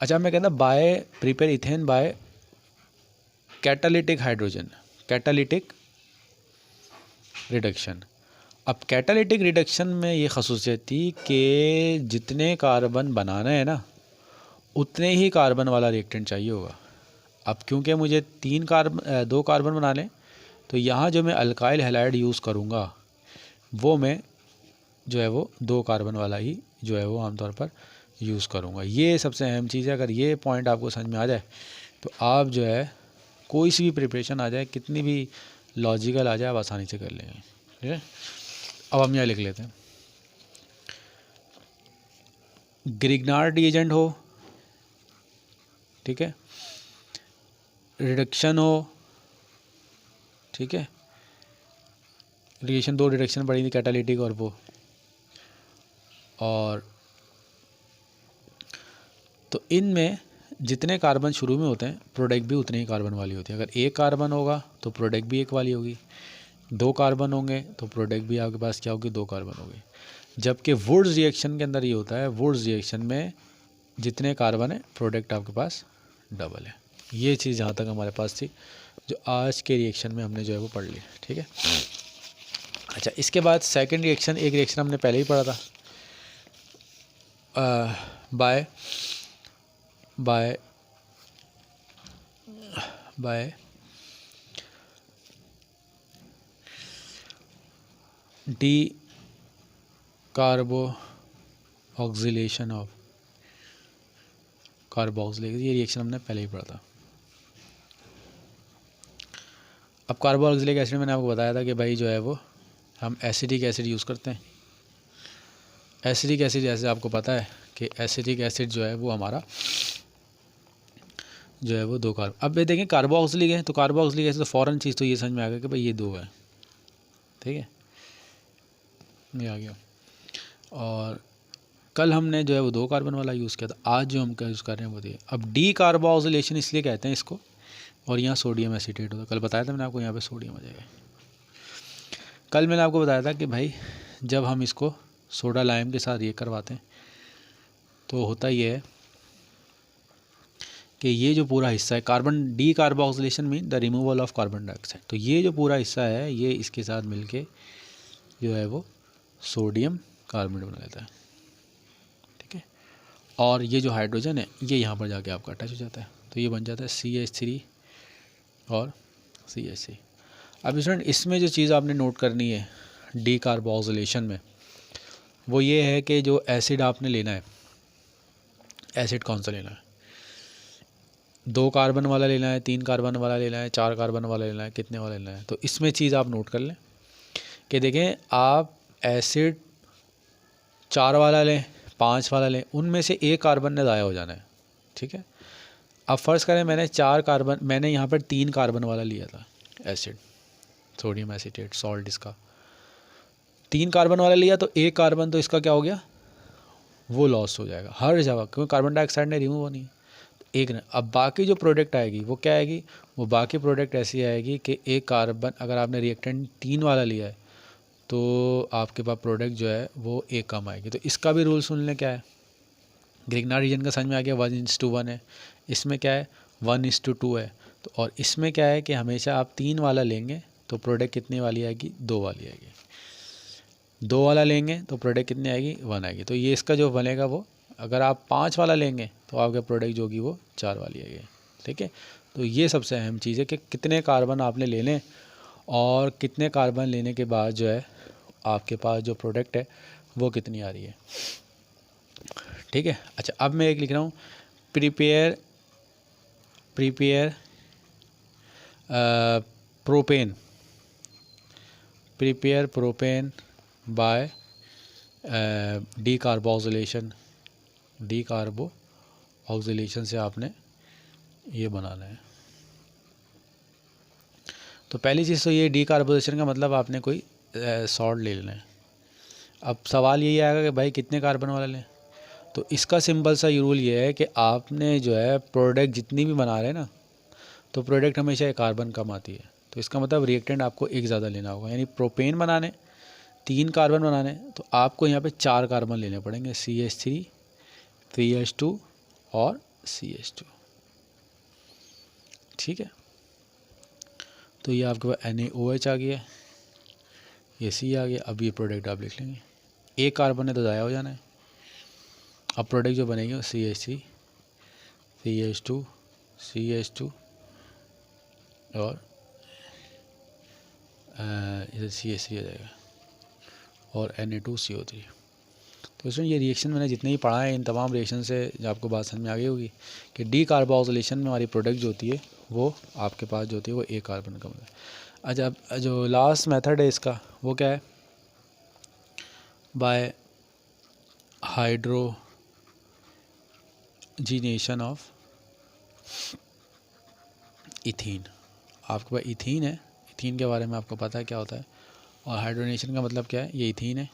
अच्छा, मैं कहता by prepare ethane by catalytic hydrogen, catalytic reduction. अब कैटालिटिक रिडक्शन में ये खसूसियत थी कि जितने कार्बन बनाना है ना, उतने ही कार्बन वाला रिएक्टेंट चाहिए होगा। अब क्योंकि मुझे 2 कार्बन बनाने, तो यहाँ जो मैं अल्काइल हैलाइड यूज़ करूँगा वो मैं जो है वो 2 कार्बन वाला ही जो है वो आमतौर पर यूज़ करूँगा। ये सबसे अहम चीज़ है। अगर ये पॉइंट आपको समझ में आ जाए तो आप जो है कोई सी भी प्रिपरेशन आ जाए, कितनी भी लॉजिकल आ जाए, आप आसानी से कर लेंगे, ठीक है। अब हम यहाँ लिख लेते हैं, ग्रिग्नार्ड रिएजेंट हो, ठीक है, रिडक्शन हो, ठीक है, रिएक्शन 2 रिडक्शन पड़ी थी, कैटालिटिक और वो, और तो इनमें जितने कार्बन शुरू में होते हैं प्रोडक्ट भी उतने ही कार्बन वाली होती है। अगर 1 कार्बन होगा तो प्रोडक्ट भी 1 वाली होगी, 2 कार्बन होंगे तो प्रोडक्ट भी आपके पास क्या होगी, 2 कार्बन होगी। जबकि वुड्स रिएक्शन के अंदर ये होता है, वुड्स रिएक्शन में जितने कार्बन है प्रोडक्ट आपके पास डबल है। ये चीज़ जहाँ तक हमारे पास थी, जो आज के रिएक्शन में हमने जो है वो पढ़ ली, ठीक है। अच्छा, इसके बाद सेकंड रिएक्शन, एक रिएक्शन हमने पहले ही पढ़ा था, by decarboxylation of carboxylation. ये रिएक्शन हमने पहले ही पढ़ा था। अब कार्बोक्सिलिक एसिड मैंने आपको बताया था कि भाई जो है वो हम एसिडिक एसिड यूज़ करते हैं। एसिडिक एसिड जैसे आपको पता है कि एसिडिक एसिड जो है वो हमारा जो है वो 2 कार्बन। अब ये देखें कार्बोक्सिलिक है, तो कार्बोक्सिलिक एसिड तो फ़ौरन चीज़ तो ये समझ में आ गया कि भाई ये 2 है, ठीक है, ये आ गया। और कल हमने जो है वो 2 कार्बन वाला यूज़ किया था, आज जो हम क्या यूज़ कर रहे हैं वो ये। अब डी कार्बोक्सिलेशन इसलिए कहते हैं इसको, और यहाँ सोडियम एसीटेट होता है। कल बताया था मैंने आपको, यहाँ पे सोडियम आ जाएगा। कल मैंने आपको बताया था कि भाई जब हम इसको सोडा लाइम के साथ ये करवाते हैं तो होता ये है कि ये जो पूरा हिस्सा है carbon, D carboxylation mean the removal of carbon dioxide, तो ये जो पूरा हिस्सा है ये इसके साथ मिलके जो है वो सोडियम कार्बोनेट बना लेता है, ठीक है। और ये जो हाइड्रोजन है ये यहाँ पर जाके आपका अटैच हो जाता है, तो ये बन जाता है CH3 और CH3। अब स्टूडेंट इसमें जो चीज़ आपने नोट करनी है डी कार्बोक्सिलेशन में, वो ये है कि जो एसिड आपने लेना है, एसिड कौन सा लेना है, 2 कार्बन वाला लेना है, 3 कार्बन वाला लेना है, 4 कार्बन वाला लेना है, कितने वाला लेना है। तो इसमें चीज़ आप नोट कर लें कि देखें आप एसिड 4 वाला लें, 5 वाला लें, उनमें से 1 कार्बन ने ज़ाया हो जाना है, ठीक है। अब फ़र्ज़ करें मैंने यहाँ पर 3 कार्बन वाला लिया था एसिड, सोडियम एसीटेट सॉल्ट, इसका 3 कार्बन वाला लिया, तो 1 कार्बन तो इसका क्या हो गया, वो लॉस हो जाएगा हर जगह, क्योंकि कार्बन डाइऑक्साइड ने रिमूव होनी है, एक ने। अब बाकी जो प्रोडक्ट आएगी वो क्या आएगी, वो बाकी प्रोडक्ट ऐसी आएगी कि 1 कार्बन, अगर आपने रिएक्टेंट 3 वाला लिया है तो आपके पास प्रोडक्ट जो है वो 1 कम आएगी। तो इसका भी रूल सुन लें, क्या है, ग्रिग्नार्ड रीजन का समझ में आ गया, 1:1 है। इसमें क्या है 1:2 है, तो और इसमें क्या है कि हमेशा आप 3 वाला लेंगे तो प्रोडक्ट कितनी वाली आएगी, 2 वाली आएगी। 2 वाला लेंगे तो प्रोडक्ट कितनी आएगी, 1 आएगी। तो ये इसका जो बनेगा वो, अगर आप 5 वाला लेंगे तो आपका प्रोडक्ट जो होगी वो 4 वाली आएगी। ठीक है, तो ये सबसे अहम चीज़ है कि कितने कार्बन आपने लेने और कितने कार्बन लेने के बाद जो है आपके पास जो प्रोडक्ट है वो कितनी आ रही है। ठीक है, अच्छा अब मैं एक लिख रहा हूँ, प्रिपेयर प्रोपेन बाय डीकार्बोक्सिलेशन से आपने ये बनाना है। तो पहली चीज़ तो ये डीकार्बोक्सिलेशन का मतलब आपने कोई सॉल्ट ले लेना है। अब सवाल यही आएगा कि भाई कितने कार्बन वाला लें। तो इसका सिंपल सा रूल ये है कि आपने जो है प्रोडक्ट जितनी भी बना रहे हैं ना, तो प्रोडक्ट हमेशा एक कार्बन कम आती है। तो इसका मतलब रिएक्टेंट आपको एक ज़्यादा लेना होगा, यानी प्रोपेन बनाने 3 कार्बन बनाने तो आपको यहाँ पे 4 कार्बन लेने पड़ेंगे, CH3 3H2 और CH2। ठीक है, तो ये आपके पास NaOH आ गया, ये C आ गया। अब ये प्रोडक्ट आप लिख लेंगे, एक कार्बन है तो ज़ाया हो जाना है। अब प्रोडक्ट जो बनेगी वो CH3 3H2 CH2 और इधर CH3 आ जाएगा और Na2CO3। तो इसमें ये रिएक्शन मैंने जितने ही पढ़ा है इन तमाम रिएक्शन से जो आपको बात समझ में आ गई होगी कि डीकार्बोक्सिलेशन में हमारी प्रोडक्ट जो होती है वो आपके पास जो होती है वो एक कार्बन कम है। अच्छा, अब जो लास्ट मेथड है इसका वो क्या है, बाय हाइड्रोजीनेशन ऑफ इथीन। आपके पास इथीन है, इथीन के बारे में आपको पता है क्या होता है, और हाइड्रोजनेशन का मतलब क्या है, ये इथीन है।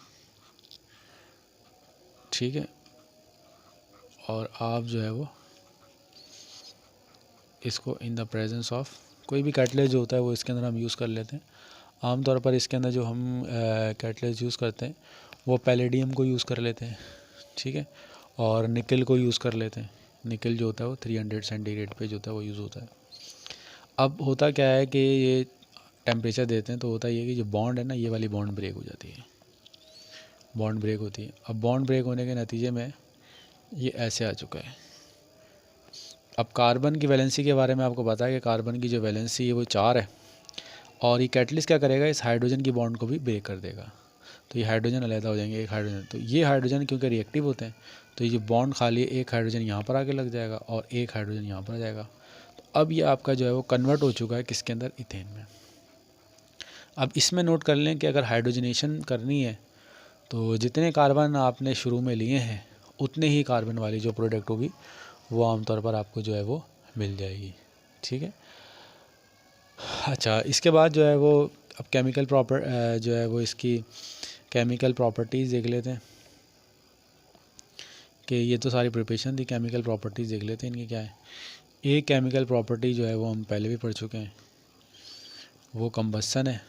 ठीक है, और आप जो है वो इसको इन द प्रेजेंस ऑफ कोई भी कैटलिस्ट जो होता है वो इसके अंदर हम यूज़ कर लेते हैं। आमतौर पर इसके अंदर जो हम कैटलिस्ट यूज़ करते हैं वो पैलेडियम को यूज़ कर लेते हैं। ठीक है, और निकल को यूज़ कर लेते हैं। निकल जो होता है वो 300 सेंटीग्रेड पे जो होता है वो यूज़ होता है। अब होता क्या है कि ये टेम्परेचर देते हैं तो होता ये है कि जो बॉन्ड है ना, ये वाली बॉन्ड ब्रेक हो जाती है, बॉन्ड ब्रेक होती है। अब बॉन्ड ब्रेक होने के नतीजे में ये ऐसे आ चुका है। अब कार्बन की वैलेंसी के बारे में आपको पता है कि कार्बन की जो वैलेंसी है वो 4 है, और ये कैटलिस्ट क्या करेगा, इस हाइड्रोजन की बॉन्ड को भी ब्रेक कर देगा। तो ये हाइड्रोजन अलग हो जाएंगे, एक हाइड्रोजन। तो ये हाइड्रोजन क्योंकि रिएक्टिव होते हैं तो ये जो बॉन्ड खाली है, एक हाइड्रोजन यहाँ पर आके लग जाएगा और एक हाइड्रोजन यहाँ पर आ जाएगा। तो अब ये आपका जो है वो कन्वर्ट हो चुका है किसके अंदर, इथेन में। अब इसमें नोट कर लें कि अगर हाइड्रोजनेशन करनी है तो जितने कार्बन आपने शुरू में लिए हैं उतने ही कार्बन वाली जो प्रोडक्ट होगी वो आमतौर पर आपको जो है वो मिल जाएगी। ठीक है, अच्छा इसके बाद जो है वो अब केमिकल जो है वो इसकी केमिकल प्रॉपर्टीज़ देख लेते हैं कि ये तो सारी प्रिपरेशन थी। केमिकल प्रॉपर्टीज़ देख लेते हैं इनकी क्या है। एक केमिकल प्रॉपर्टी जो है वो हम पहले भी पढ़ चुके हैं, वो कंबस्सन है।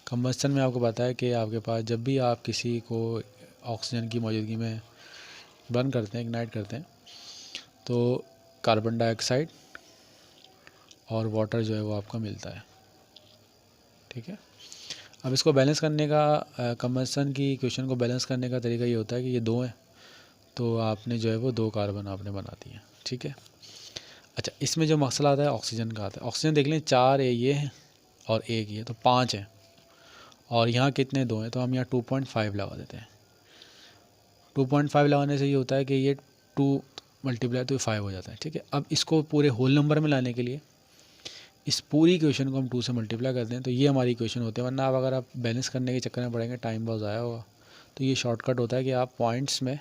कंबस्सन में आपको पता है कि आपके पास जब भी आप किसी को ऑक्सीजन की मौजूदगी में बर्न करते हैं, इग्नाइट करते हैं, तो कार्बन डाइऑक्साइड और वाटर जो है वो आपका मिलता है। ठीक है, अब इसको बैलेंस करने का, कंबस्सन की इक्वेशन को बैलेंस करने का तरीका ये होता है कि ये 2 है तो आपने जो है वो 2 कार्बन आपने बना दिए। ठीक है, अच्छा इसमें जो मसला आता है ऑक्सीजन का आता है। ऑक्सीजन देख लें 4 है ये है और 1 ये, तो 5 है, और यहाँ कितने 2 हैं, तो हम यहाँ 2.5 लगा देते हैं। 2.5 लगाने से ये होता है कि ये 2 मल्टीप्लाई तो 5 हो जाता है। ठीक है, अब इसको पूरे होल नंबर में लाने के लिए इस पूरी इक्वेशन को हम 2 से मल्टीप्लाई करते हैं तो ये हमारी इक्वेशन होती है। वरना आप अगर आप बैलेंस करने के चक्कर में पड़ेंगे टाइम बहुत ज़ाया होगा। तो ये शॉर्टकट होता है कि आप पॉइंट्स में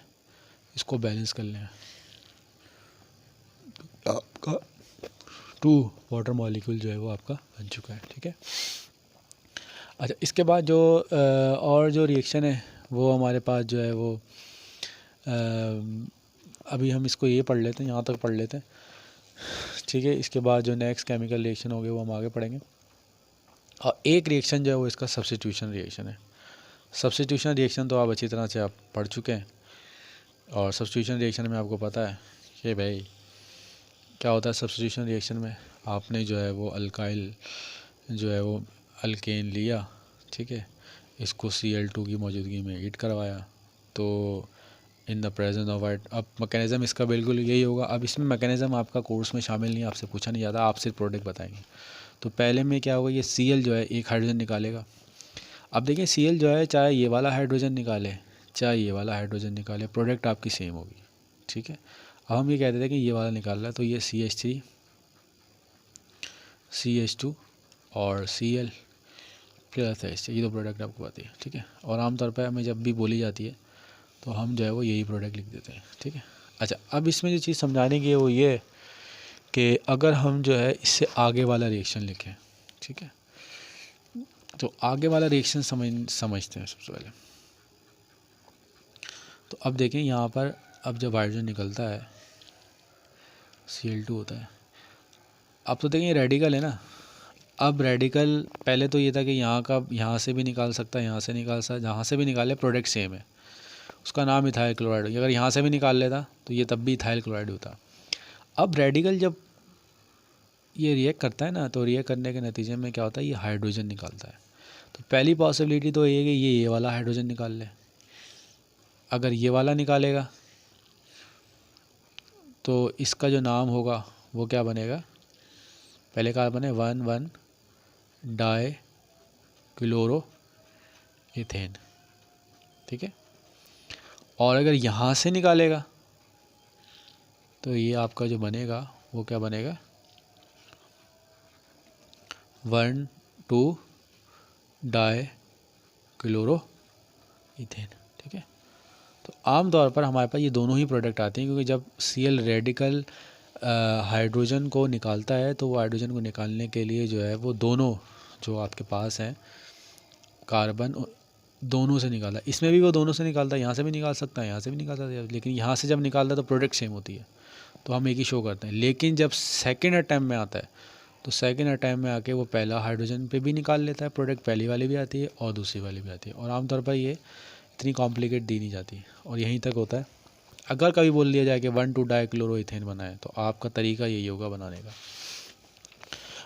इसको बैलेंस कर लें। आपका 2 वाटर मॉलिक्यूल जो है वो आपका बन चुका है। ठीक है, अच्छा इसके बाद जो और जो रिएक्शन है वो हमारे पास जो है वो अभी हम इसको ये पढ़ लेते हैं, यहाँ तक पढ़ लेते हैं। ठीक है, इसके बाद जो नेक्स्ट केमिकल रिएक्शन होंगे वो हम आगे पढ़ेंगे। और एक रिएक्शन जो है वो इसका सब्स्टिट्यूशन रिएक्शन है। सब्स्टिट्यूशन रिएक्शन तो आप अच्छी तरह से आप पढ़ चुके हैं, और सब्स्टिट्यूशन रिएक्शन में आपको पता है कि भाई क्या होता है। सब्स्टिट्यूशन रिएक्शन में आपने जो है वो अल्काइल जो है वो अल्केन लिया, ठीक है, इसको Cl2 की मौजूदगी में हीट करवाया, तो in the presence of white, अब मैकेनिज़्म इसका बिल्कुल यही होगा। अब इसमें मैकेनिज़्म आपका कोर्स में शामिल नहीं है, आपसे पूछा नहीं जाता, आप सिर्फ प्रोडक्ट बताएंगे। तो पहले में क्या होगा, ये Cl जो है एक हाइड्रोजन निकालेगा। अब देखिए Cl जो है चाहे ये वाला हाइड्रोजन निकाले चाहे ये वाला हाइड्रोजन निकाले, प्रोडक्ट आपकी सेम होगी, ठीक है। अब हम ये कहते थे कि ये वाला निकाल रहा है, तो ये CH3 CH2 और Cl प्लस H, ये दो प्रोडक्ट आपको आती है, ठीक है। और आमतौर पर हमें जब भी बोली जाती है तो हम जो है वो यही प्रोडक्ट लिख देते हैं, ठीक है। अच्छा, अब इसमें जो चीज़ समझाने की है वो ये कि अगर हम जो है इससे आगे वाला रिएक्शन लिखें, ठीक है, तो आगे वाला रिएक्शन समझते हैं सबसे पहले। तो अब देखें यहाँ पर, अब जब हाइड्रोजन निकलता है Cl2 होता है। अब तो देखें रेडिकल है ना, अब रेडिकल पहले तो ये था कि यहाँ से भी निकाल सकता है, यहाँ से निकाल सकता है, जहाँ से भी निकाले प्रोडक्ट सेम है, उसका नाम इथाइल क्लोराइड। अगर यहाँ से भी निकाल लेता तो ये तब भी इथाइल क्लोराइड होता। अब रेडिकल जब ये रिएक्ट करता है ना, तो रिएक्ट करने के नतीजे में क्या होता है, ये हाइड्रोजन निकालता है। तो पहली पॉसिबिलिटी तो ये है कि ये वाला हाइड्रोजन निकाल ले। अगर ये वाला निकालेगा तो इसका जो नाम होगा वो क्या बनेगा, पहले कार्बन है 1,1 डाई क्लोरो इथेन, ठीक है। और अगर यहाँ से निकालेगा तो ये आपका जो बनेगा वो क्या बनेगा, 1,2 डाई क्लोरो इथेन, ठीक है। तो आमतौर पर हमारे पास ये दोनों ही प्रोडक्ट आते हैं, क्योंकि जब Cl रेडिकल हाइड्रोजन को निकालता है तो वो हाइड्रोजन को निकालने के लिए जो है वो दोनों जो आपके पास हैं कार्बन, दोनों से निकाला। इसमें भी वो दोनों से निकालता है, यहाँ से भी निकाल सकता है, यहाँ से भी निकाल सकता है, लेकिन यहाँ से जब निकालता है तो प्रोडक्ट सेम होती है, तो हम एक ही शो करते हैं। लेकिन जब सेकेंड अटैम्प्ट में आता है तो सेकेंड अटैम्प्ट में आके वो पहला हाइड्रोजन पे भी निकाल लेता है, प्रोडक्ट पहली वाली भी आती है और दूसरी वाली भी आती है। और आमतौर पर ये इतनी कॉम्प्लिकेट दी नहीं जाती और यहीं तक होता है। अगर कभी बोल दिया जाए कि 1,2 डाई क्लोरो इथेन बनाए तो आपका तरीका यही होगा बनाने का।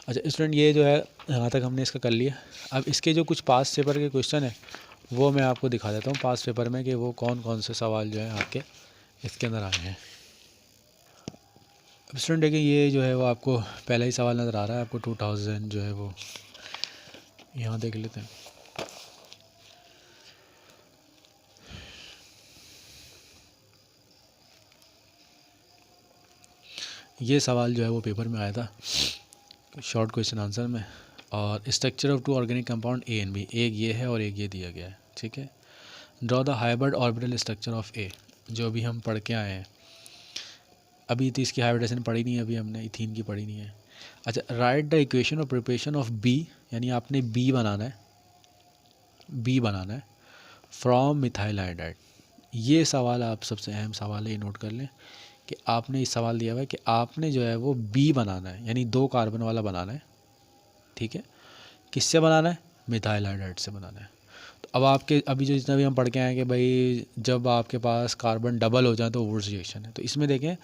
अच्छा स्टूडेंट, ये जो है यहाँ तक हमने इसका कर लिया। अब इसके जो कुछ पास पेपर के क्वेश्चन है वो मैं आपको दिखा देता हूँ पास पेपर में, कि वो कौन कौन से सवाल जो है आपके इसके अंदर आए हैं। अब स्टूडेंट देखिए, ये जो है वो आपको पहला ही सवाल नज़र आ रहा है, आपको 2000 जो है वो यहाँ देख लेते हैं। ये सवाल जो है वो पेपर में आया था शॉर्ट क्वेश्चन आंसर में, और structure of 2 organic compound A and B, एक ये है और एक ये दिया गया है, ठीक है। Draw the hybrid orbital structure of A, जो भी हम पढ़ के आए हैं। अभी तो इसकी हाइब्रिडेशन पढ़ी नहीं है, अभी हमने इथीन की पढ़ी नहीं है। अच्छा, write the equation of preparation of B, यानी आपने बी बनाना है फ्रॉम मिथाइल हाइड्राइड। ये सवाल आप सबसे अहम सवाल है, ये नोट कर लें कि आपने इस सवाल दिया हुआ है कि आपने जो है वो बी बनाना है, यानी 2 कार्बन वाला बनाना है, ठीक है। किससे बनाना है, मिथाइल हाइड्राइड से बनाना है। तो अब आपके अभी जो जितना भी हम पढ़ के आए कि भाई जब आपके पास कार्बन डबल हो जाए तो वुड्स रिएक्शन है, तो इसमें देखें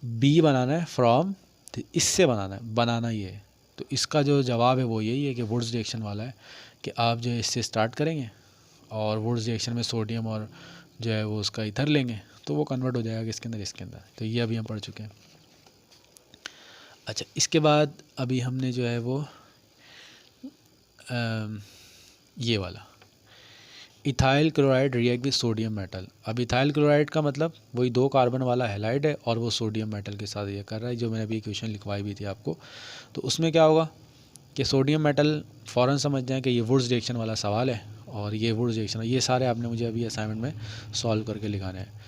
बी बनाना है फ्रॉम, तो इससे बनाना ये है। तो इसका जो जवाब है वो यही है कि वुड्स रिएक्शन वाला है, कि आप जो है इससे स्टार्ट करेंगे और वुड्स रिएक्शन में सोडियम और जो है वो उसका ईथर लेंगे तो वो कन्वर्ट हो जाएगा किसके अंदर, इसके अंदर। तो ये अभी हम पढ़ चुके हैं। अच्छा, इसके बाद अभी हमने जो है वो ये वाला ethyl chloride react with sodium metal. अब इथाइल क्लोराइड का मतलब वही 2 कार्बन वाला हैलाइड है और वो सोडियम मेटल के साथ ये कर रहा है, जो मैंने अभी इक्वेशन लिखवाई भी थी आपको। तो उसमें क्या होगा कि सोडियम मेटल, फ़ौरन समझ जाएं कि ये वुड्स रिएक्शन वाला सवाल है, और ये वुड्स रिएक्शन, ये सारे आपने मुझे अभी असाइनमेंट में सॉल्व करके लिखाने हैं।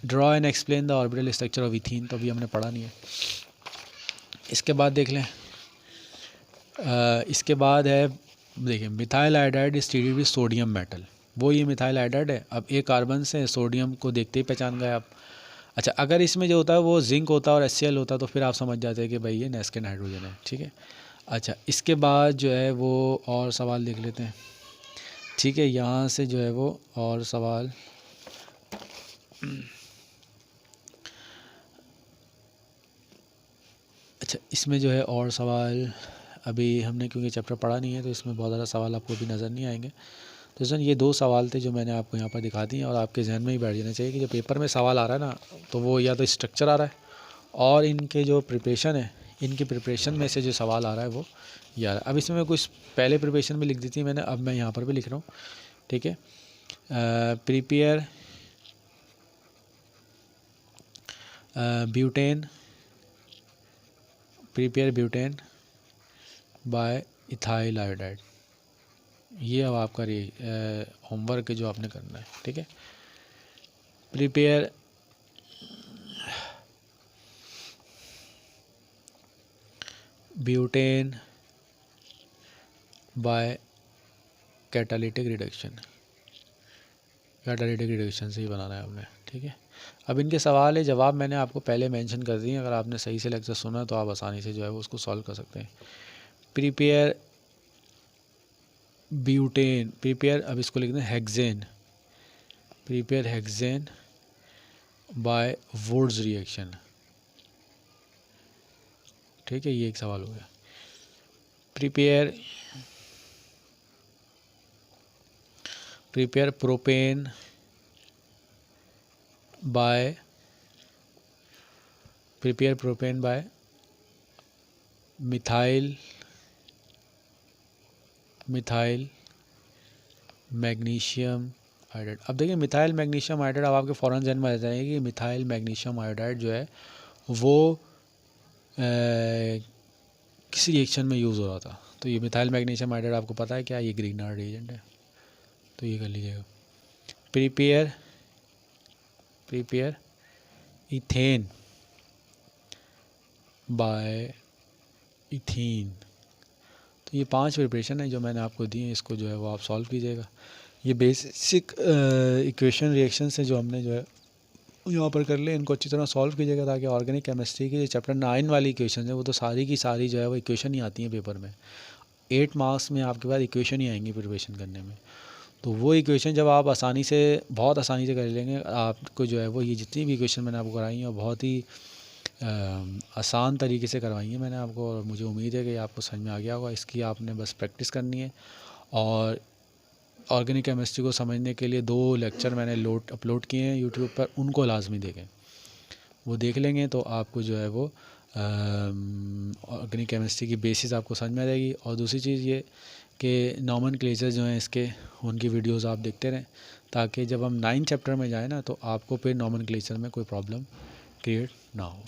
Draw and explain the orbital structure of ethene, तो अभी हमने पढ़ा नहीं है। इसके बाद देख लें, इसके बाद है देखिए methyl hydride is treated with sodium metal, वो ये मिथाइल हाइड्राइड है। अब एक कार्बन से सोडियम को देखते ही पहचान गए आप। अच्छा, अगर इसमें जो होता है वो जिंक होता है और HCl होता तो फिर आप समझ जाते हैं कि भाई ये नेस्केन हाइड्रोजन है, ठीक है। अच्छा, इसके बाद जो है वो और सवाल देख लेते हैं, ठीक है। यहाँ से जो है वो और सवाल, अच्छा, इसमें जो है और सवाल अभी हमने क्योंकि चैप्टर पढ़ा नहीं है तो इसमें बहुत ज़्यादा सवाल आपको भी नज़र नहीं आएंगे। तो सर ये 2 सवाल थे जो मैंने आपको यहाँ पर दिखा दिए और आपके जहन में ही बैठ जाना चाहिए कि जो पेपर में सवाल आ रहा है ना, तो वो या तो स्ट्रक्चर आ रहा है और इनके जो प्रिपरेशन है, इनकी प्रिपरेशन में से जो सवाल आ रहा है वो ये आ रहा है। अब इसमें कुछ पहले प्रिपरेशन में लिख दी थी मैंने, अब मैं यहाँ पर भी लिख रहा हूँ, ठीक है। Prepare butane by ethyl iodide. ये अब आपका होमवर्क है जो आपने करना है, ठीक है। Prepare butane by catalytic reduction से ही बनाना है हमने, ठीक है। अब इनके सवाल है जवाब मैंने आपको पहले मेंशन कर दिए, अगर आपने सही से लेक्चर सुना तो आप आसानी से जो है वो उसको सॉल्व कर सकते हैं। प्रिपेयर अब इसको लिखते हैं hexane, prepare hexane by Wurtz reaction, ठीक है। ये एक सवाल हो गया। Prepare propane by methyl magnesium iodide. अब देखिए मिथाइल मैग्नीशियम आयोडाइड, अब आपके फ़ौरन जहन में आ जाएगा कि मिथाइल मैग्नीशियम आयोडाइड जो है वो किस रिएक्शन में यूज़ हो रहा था। तो ये मिथाइल मैग्नीशियम आयोडाइड आपको पता है क्या, ये ग्रीनहार्ड एजेंट है, तो ये कर लीजिएगा। Prepare ethane by ethene. तो ये 5 प्रिपरेशन है जो मैंने आपको दी हैं, इसको जो है वो आप सॉल्व कीजिएगा। ये बेसिक इक्वेशन रिएक्शन से जो हमने जो है यहाँ पर कर ले, इनको अच्छी तरह सॉल्व कीजिएगा ताकि ऑर्गेनिक केमिस्ट्री की जो चैप्टर 9 वाली इक्वेशन है वो तो सारी की सारी जो है वो इक्वेशन ही आती हैं पेपर में। 8 मार्क्स में आपके पास इक्वेशन ही आएंगी प्रिपरेशन करने में। तो वो इक्वेशन जब आप बहुत आसानी से कर लेंगे, आपको जो है वो ये जितनी भी इक्वेशन मैंने आपको कराई हैं और बहुत ही आसान तरीके से करवाई है मैंने आपको, और मुझे उम्मीद है कि आपको समझ में आ गया होगा। इसकी आपने बस प्रैक्टिस करनी है। और ऑर्गेनिक केमिस्ट्री को समझने के लिए 2 लेक्चर मैंने अपलोड किए हैं यूट्यूब पर, उनको लाजमी देखें। वो देख लेंगे तो आपको जो है वो ऑर्गेनिक केमिस्ट्री की बेसिस आपको समझ में आ जाएगी। और दूसरी चीज़ ये कि नॉमेनक्लेचर जो हैं इसके, उनकी वीडियोस आप देखते रहें ताकि जब हम 9 चैप्टर में जाएँ ना तो आपको फिर नॉमेनक्लेचर में कोई प्रॉब्लम क्रिएट ना हो।